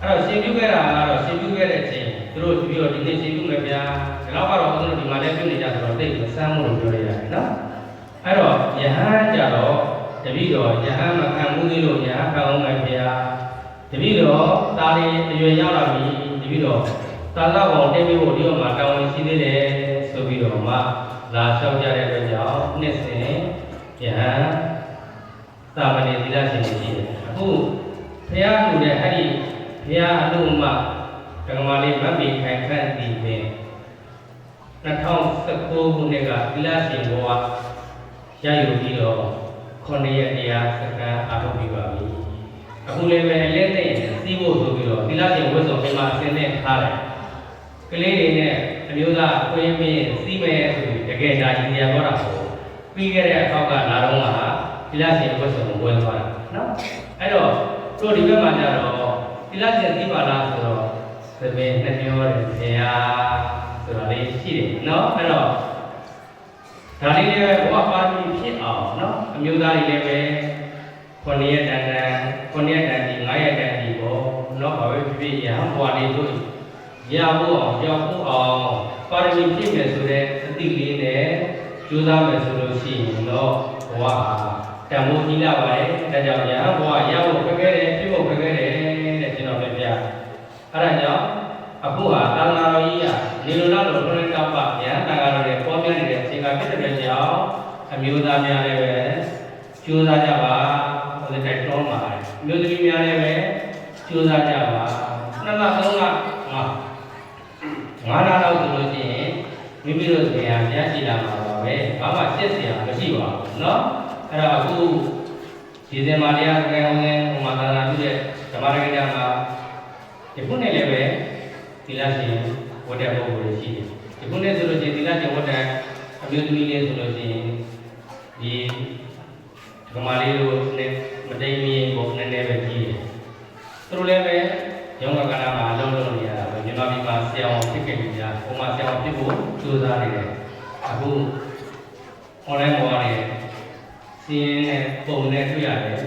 အဲ့တော့ရှင်ပြုခဲ့တာကတော့ရှင်ပြုခဲ့တဲ့အချိန်သူတို့ပြီးတော့ဒီနေ့ရှင်ပြုမယ်ဗျာဒီလောက်ကတော့သူတို့ဒီမှာလည်းပြုနေကြဆိုတော့သိမစမ်းဘူးလို့ပြောရရတယ်နော်အဲ့တော့ယဟန်ကြတော့တပည့်တော်ယဟန်မခံမှုသေးလို့ယဟန်ခံအောင်မယ်ဗျာတပည့်တော်သားလေးအရွယ်ရောက်လာပြီတပည့်တော်သာသနာ့တင်ပြီးဖို့ဒီတော့မှာတောင်းဝင်ရှိသေးတယ်ဆိုပြီးတော့မှလာလျှောက်ကြတဲ့အတွက်ကြောင့်နှစ်စဉ်ယဟန်သာမဏေသီလရှင်ရှိတယ်အခုဘုရားလူတဲ့အဲ့ဒီဘုရားအလို့မှဓမ္မလေးမတ်ပြီးခိုင်ခန့်တည်ပင်2019ခုနှစ်ကသီလရှင်ဘဝရယူပြီးတော့9ရက်တရားစခန်းအားထုတ်ပြီးပါပြီအခုလည်းပဲလက်နဲ့စီးဖို့ဆိုပြီးတော့သီလရှင်ဝတ်စုံပြန်မှာအစင်းနဲ့ထားတယ်ကလေးတွေနဲ့အမျိုးသားကိုရင်မင်းစီးမယ်ဆိုပြီးတကယ်ဒါကြီးတရားဟောတာပေါ့ပြီးခဲ့တဲ့အခေါက်ကလာတော့ကသီလရှင်ဝတ်စုံကိုဝယ်သွားတာနော်အဲ့တော့တို့ဒီဘက်မှာကျတော့သီလရှင်သိပါလားဆိုတော့သမင်းနှစ်ပြောတယ်ဆရာဆိုတာလေးရှိတယ်နော်အဲ့တော့ဒါလေးလည်းဘဝပါရမီဖြစ်အောင်နော်အမျိုးသားတွေလည်းပဲ9ရက်တန်ဒီ9ရက်တန်ဒီပေါ့နော်ဘာပဲဖြစ်ဖြစ်ရဟန်းဘဝလေးတို့ရဖို့အောင်ကြောက်ဖို့အောင်ပါရမီဖြစ်မယ်ဆိုတဲ့အသိလေးနဲ့ကြိုးစားမယ်ဆိုလို့ရှိရင်တော့ဘဝတန်ဖိုးကြီးလာပါတယ်ဒါကြောင့်ရဟန်းဘဝရဖို့ခက်ခဲတယ်ဖြစ်ဖို့ခက်ခဲတယ်တဲ့ကျွန်တော်ပြပြအဲ့ဒါကြောင့်အခုဟာသာသနာတော်ကြီးကနေလိုလားလို့ဘုရားတောက်ပါရဟန်းတန်ခါတော်တွေပေါ်ပြနေတဲ့အချိန်ကဖြစ်တဲ့ကြောင့်အမျိုးသားများလည်းပဲကြိုးစားကြပါဟိုတိုက်တွန်းပါတယ်အမျိုးသမီးများလည်းပဲကြိုးစားကြပါနှစ်လသုံးလ5လလောက်ဆိုလို့ရှိရင်မိမိတို့ဆရာများရှိလာမှာပါပဲဘာမှရှက်စရာမရှိပါဘူးเนาะအဲ့တော့အခုဒီဇင်ဘာတရားစကန်ဝင်ဟိုမှာသာသနာပြုတဲ့ဓ ဓမ္မရကမှာဒီခုနဲ့လည်းပဲသီလရှင်ဝတ်တဲ့ပုဂ္ဂိုလ်တွေရှိတယ်ဒီခုနဲ့ဆိုလို့ရှိရင်သီလရှင်ဝတ်တဲ့အမျိုးသမီးလေးဆိုလို့ရှိရင်ဒီဓမ္မလေးတို့နဲ့မတိမ်မီဘုံနဲ့လည်းပဲကြီးတယ်သူတို့လည်းပဲရုံးကကနာမှာအလုံးလုံးနေရတာပဲမြန်မာပြည်မှာဆရာအောင်ဖြစ်ခဲ့ပြီဗျာဟိုမှာဆရာအောင်ဖြစ်ဖို့ကြိုးစားနေတယ်အခု online ပေါ်ကနေစီးရင်နဲ့ပုံနဲ့တွေ့ရတယ်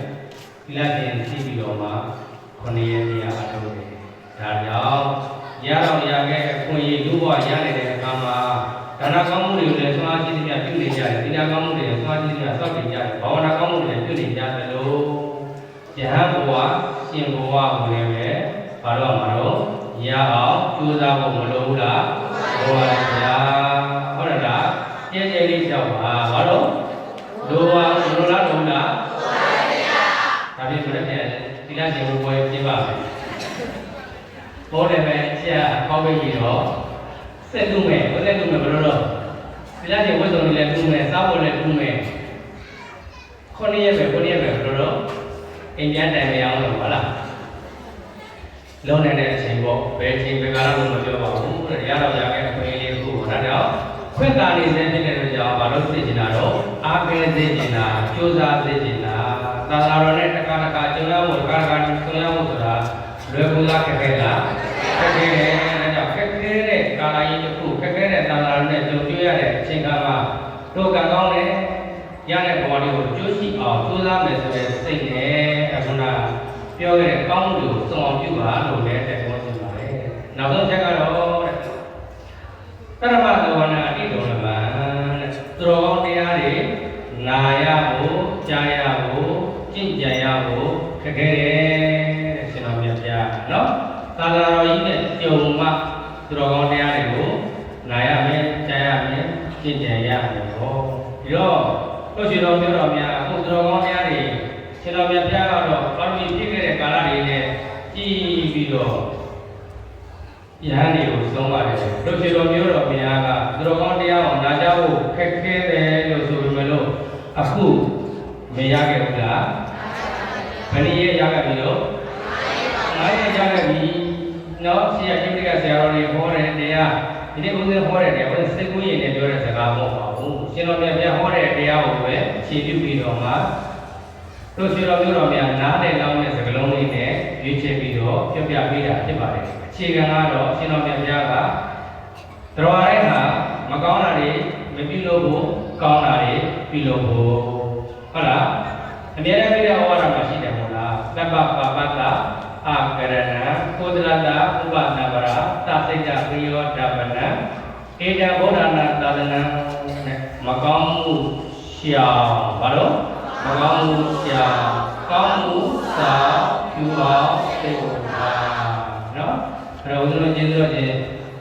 ဒီလိုက်ရင်သိပြီးတော့မှ9ရက်နေရာအထုတ်တယ်ဒါကြောင့်ရတော့ရခဲ့အခွင့်အရေးလူ့ဘဝရနေတဲ့အခါမှာဒါနကောင်းမှုတွေကိုလည်းသွားကြည့်ကြပြုနေကြတယ်ဒီနာကောင်းမှုတွေကိုသွားကြည့်ကြစောင့်ကြည့်ကြတယ်ဘာဝနာကောင်းမှုတွေပြုနေကြတယ်လို့ယဟန်ဘဝရှင်ဘဝကိုလည်းပဲဘာလို့မှာတော့ရအောင်ကြိုးစားဖို့မလိုဘူးလားဟုတ်ပါရဲ့ဗျာဟုတ်တယ်လားကျဲကျဲလေးကြောက်ပါဘာလို့လိုပါလိုလားလိုလားဒါဖြစ်ဆိုတဲ့ပြန်သီလရှင်ဘုရားပြပါမယ်ဘောတယ်ပဲဆရာပေါက်ပြီးတော့စက်လူမဲ့ဘယ်လိုလူမဲ့ဘယ်လိုတော့သီလရှင်ဝတ်စုံတွေလည်းလူမဲ့စားဖို့လည်းလူမဲ့9ရက်ပဲ9ရက်ပဲဘယ်လိုတော့အိမ်ပြန်တိုင်မအောင်လို့ဟုတ်လားလုံးနေတဲ့အချိန်ပေါ့ဘယ်အချိန်ဘယ်ကာလလို့မပြောပါဘူးရတော့ရခဲ့အခွင့်အရေးတစ်ခုပေါ့ဒါကြောင့်ခွင့်ကာနေစေဖြစ်တဲ့အတွက်ကြောင့်ဘာလို့သိချင်တာတော့အားပေးစေချင်တာကြိုးစားစေချင်တာသာသာတော်နဲ့တက္ကနာကျုံရမှုတက္ကနာကျုံရမှုဆိုတာလွယ်ကူလားခက်ခဲလားခက်ခဲတယ်ဒါကြောင့်ခက်ခဲတဲ့ကာလကြီးတစ်ခုခက်ခဲတဲ့သာသာတော်နဲ့ကြုံတွေ့ရတဲ့အချိန်ကမှတို့ကံကောင်းတဲ့ရတဲ့ဘဝလေးကိုကြိုးရှိအောင်ကြိုးစားမယ်ဆိုတဲ့စိတ်နဲ့အခုနပြောခဲ့တဲ့ကောင်းမှုကိုစုံအောင်ပြုပါလို့လည်းတိုက်တွန်းချင်ပါတယ်နောက်ဆုံးချက်ကတော့တရမသဝနာအတိတော်လည်းပါတဲ့သူတော်ကောင်းတရားတွေနာရဖို့ကြားရဖို့ကြင်ကြံရဖို့ခက်ခဲတယ်တဲ့ရှင်တော်မြတ်ဗျာနော်သာသနာတော်ကြီးနဲ့ကြုံမှသူတော်ကောင်းတရားတွေကိုနာရမယ်ကြားရမယ်ကြင်ကြံရမယ်ဟောပြီးတော့တို့ရှင်တော်ပြောတော်များအခုသူတော်ကောင်းတရားတွေရှင်တော်မြတ်ဗျာကတော့ပါရမီပြည့်ခဲ့တဲ့ကာလတွေနဲ့ကြည်ပြီးတော့ယဟန်တွေကိုဆုံးပါတယ်တို့ရှင်တော်မျိုးတော်ဘုရားကသူတော်ကောင်းတရားကိုနာကြားဖို့ခက်ခဲတယ်လို့ဆိုပေမဲ့လို့အခုမရခဲ့ဘူးလားဘယ်နည်းရခဲ့ပြီလို့9ရက်ရခဲ့ပြီနော်ဆရာတိတိကဆရာတော်တွေဟောတဲ့တရားဒီနေ့ဘုရားဟောတဲ့တရားဘုရားစိတ်ကူးရင်လည်းပြောတဲ့စကားမဟုတ်ပါဘူးရှင်တော်မြတ်ဘုရားဟောတဲ့တရားကိုပဲခြေပြုပြီးတော့မှတို့ရှင်တော်မျိုးတော်များနားတဲ့လောင်းတဲ့စကားလုံးလေးနဲ့ရွေးချယ်ပြီးတော့ပြပြပေးတာဖြစ်ပါတယ်အခြေခံကတော့ရှင်တော်မြတ်ဘုရားကတော်ရဲဟာမကောင်းတာတွေမပြုလို့ဘူးကောင်းတာတွေပြုလို့ဘူးဟုတ်လားအများအားဖြင့်ဩဝါဒမှာရှိတယ်မဟုတ်လားသဗ္ဗပါပတ္တအာကရဏကိုသရတဥပနာပရာသစိတ်တပရိယောဓပနံဧတံဗုဒ္ဓနာသာသနံမကောင်းမှုရှောင်ဘာလို့မကောင်းမှုရှောင်ကောင်းမှုစာပြုအောင်သိဖို့ပါနော်အဲ့တော့ဦးဇင်းတို့ကျေးဇူးတော်ရှင်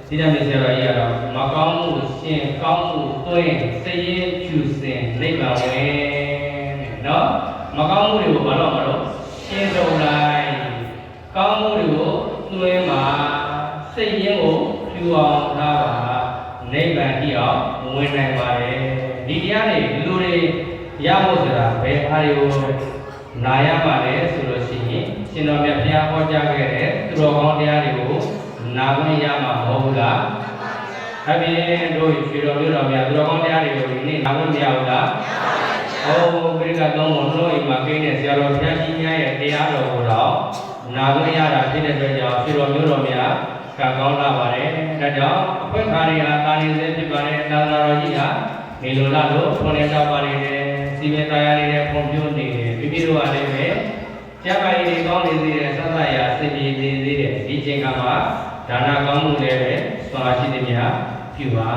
ဒီနေ့မြတ်ဆရာကြီးကတော့မကောင်းမှုရှင်ကောင်းမှုသွင်းစည်ရင်ဖြူစင်နိဗ္ဗာန်ဝင်နော်မကောင်းမှုတွေကိုဘာလို့မလို့ရှင်းထုတ်လိုက်ကောင်းမှုတွေကိုသွင်းမှာစိတ်ရင်းကိုဖြူအောင်ထားပါနိဗ္ဗာန်တိအောင်ဝင်နိုင်ပါတယ်ဒီတရားတွေဒီလိုတွေရဖို့ဆိုတာဘယ်အားတွေကိုနာရပါလဲဆိုလို့ရှိရင်ရှင်တော်မြတ်ဘုရားဟောကြားခဲ့တဲ့သူတော်ကောင်းတရားတွေကိုနာခွင့်ရမှာမဟုတ်ဘူးလားအပြင်တို့ရွှေတော်မျိုးတော်များသူတော်ကောင်းတရားတွေကိုဒီနေ့နာခွင့်မရဘူးလားဟောဘိက္ခသုံးဘုံတို့အိမ်မှာကိန်းတဲ့ဆရာတော်ဘုရားကြီးများရဲ့တရားတော်ကိုတော့နာခွင့်ရတာဖြစ်တဲ့အတွက်ကြောင့်ရွှေတော်မျိုးတော်များကကောင်းလာပါတယ်ဒါကြောင့်အခွင့်အခါတွေဟာတာနေစေဖြစ်ပါတယ်သာသနာတော်ကြီးဟာနေလိုလားလို့ဖွင့်ရတော့ပါနေတယ်စီမံတရားနေတဲ့ဖွံ့ဖြိုးနေတယ်မိမိတို့ကလည်းပဲကျမ်းပါရီတွေကောင်းနေသေးတယ်သတ်သရာစင်ကြယ်နေသေးတယ်ဒီချိန်ကမှဒါနကောင်းမှုလည်းပဲစွာရှိသည်များပြုပါ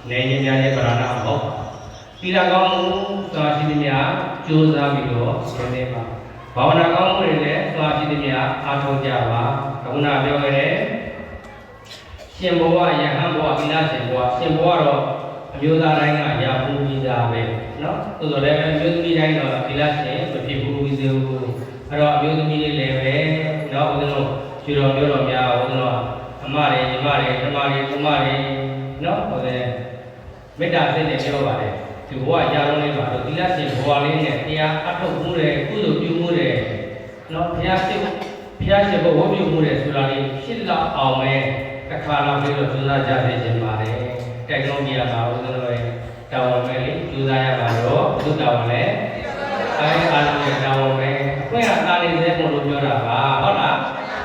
နေရင်များရဲ့ပရဏမဟုတ်သီလကောင်းမှုစွာရှိသည်များကြိုးစားပြီးတော့ဆင်းနေပါဘာဝနာကောင်းမှုတွေလည်းစွာရှိသည်များအားထုတ်ကြပါခုနပြောခဲ့တဲ့ရှင်ဘဝယဟန်ဘဝသီလရှင်ဘဝရှင်ဘဝတော့အမျိုးသားတိုင်းကရာပူပြီးသားပဲเนาะသို့တော်လည်းအမျိုးသမီးတိုင်းတော့သီလရှင်မဖြစ်ဘူးဝိသေဘူးအဲ့တော့အမျိုးသမီးလေးလည်းပဲเนาะဦးဇင်းတို့ကျွေတော်မျိုးတော်များဦးဇင်းတို့အမတွေညီမတွေဓမ္မတွေကုမတွေเนาะဟိုတဲ့မေတ္တာစိတ်နဲ့ပြောပါတယ်ဒီဘဝရာလုံးလေးပါတော့သီလရှင်ဘဝလေးနဲ့တရားအထုတ်မှုတွေကုသိုလ်ပြုမှုတွေเนาะဘုရားစိတ် ဖျားရှိဖို့ဝတ်ပြုမှုတဲ့ဆိုတာလေးဖြစ်လောက်အောင်ပဲတစ်ခါလောက်ပြီးတော့ကြိုးစားကြစေချင်ပါတယ်တိုက်တွန်းပြရပါဦးဆိုတော့တာဝန်ပဲလေကြိုးစားရပါတော့ဘုဒ္ဓဝန်လည်းအားလုံးရဲ့တာဝန်ပဲအခွင့်အာဏာနေစေဖို့လို့ပြောတာပါဟုတ်လား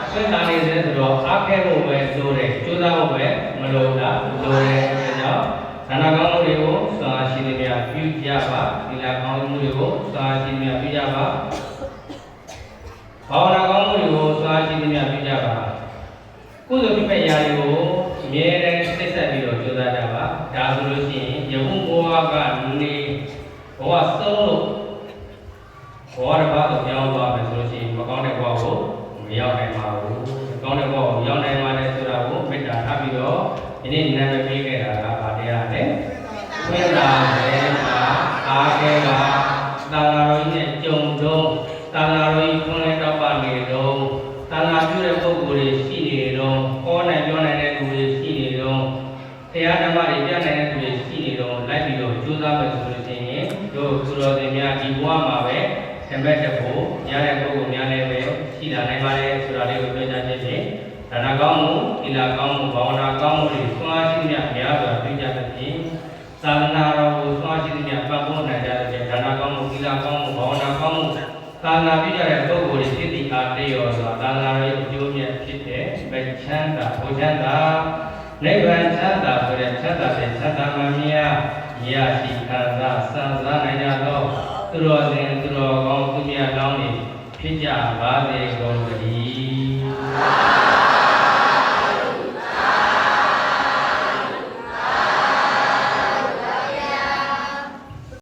အခွင့်အာဏာနေစေဆိုတော့အားခဲဖို့ပဲဆိုတယ်ကြိုးစားဖို့ပဲမလိုလားလိုတယ်ဒါကြောင့်သနာကောင်းမှုတွေကိုစာရှိသမျှပြုကြပါဒီလာကောင်းမှုတွေကိုစာရှိသမျှပြုကြပါဘာဝနာကောင်းမှုတွေကိုစာရှိသမျှပြုကြပါကုသိုလ်ပြုမဲ့ရာတွေကိုအမြဲတမ်းသိဆက်ပြီးတော့ကြိုးစားကြပါဒါဆိုလို့ရှိရင်ယခုဘဝကနေဘဝဆုံးလို့ဘဝတစ်ပါးကိုကြောင်းသွားမယ်ဆိုလို့ရှိရင်မကောင်းတဲ့ဘဝကိုမရောက်နိုင်ပါဘူးကောင်းတဲ့ဘဝကိုရောက်နိုင်ပါတယ်ဆိုတာကိုမေတ္တာထားပြီးတော့ဒီနေ့နာမည်ပေးခဲ့တာကဗာတရားနဲ့မေတ္တာနဲ့အားခဲကသာနာတော်ကြီးနဲ့ကြုံတော့သာနာတော်ကြီးခွန်လဲတော့ပါနေတော့သာနာပြုတဲ့ပုဂ္ဂိုလ်တွေရှိနေတော့ဟောနိုင်ပြောနိုင်တဲ့သူတွေရှိနေတော့တရားဓမ္မတွေပြနိုင်တဲ့သူတွေရှိနေတော့လိုက်ပြီးတော့ကြိုးစားမယ်ဆိုလို့ရှိရင်တို့သူတော်စင်များဒီဘဝမှာပဲတပတ်တဖို့ရတဲ့ပုဂ္ဂိုလ်များလည်းပဲရှိလာနိုင်ပါတယ်ဆိုတာလေးကိုပြောကြားခြင်းဖြင့်ဒါနကောင်းမှုသီလကောင်းမှုဘာဝနာကောင်းမှုတွေစွမ်းရှိမြများစွာပြုကြသဖြင့်သာသနာတော်ကိုစွမ်းရှိမြပံ့ပိုးနိုင်ကြတဲ့ဒါနကောင်းမှုသီလကောင်းမှုဘာဝနာကောင်းမှုသာသနာပြုကြတဲ့ပုဂ္ဂိုလ်တွေသိတိအားတရောစွာသာသနာရဲ့အကျိုးမြတ်ဖြစ်တဲ့ဗချမ်းသာဘုချမ်းသာနိဗ္ဗာန်ချမ်းသာဆိုတဲ့ချမ်းသာတဲ့ချမ်းသာမှမြတ်ရရှိခံစားစံစားနိုင်ကြသောသူတော်စင်သူတော်ကောင်းသူမြတ်ကောင်းတွေဖြစ်ကြပါစေကုန်သတည်း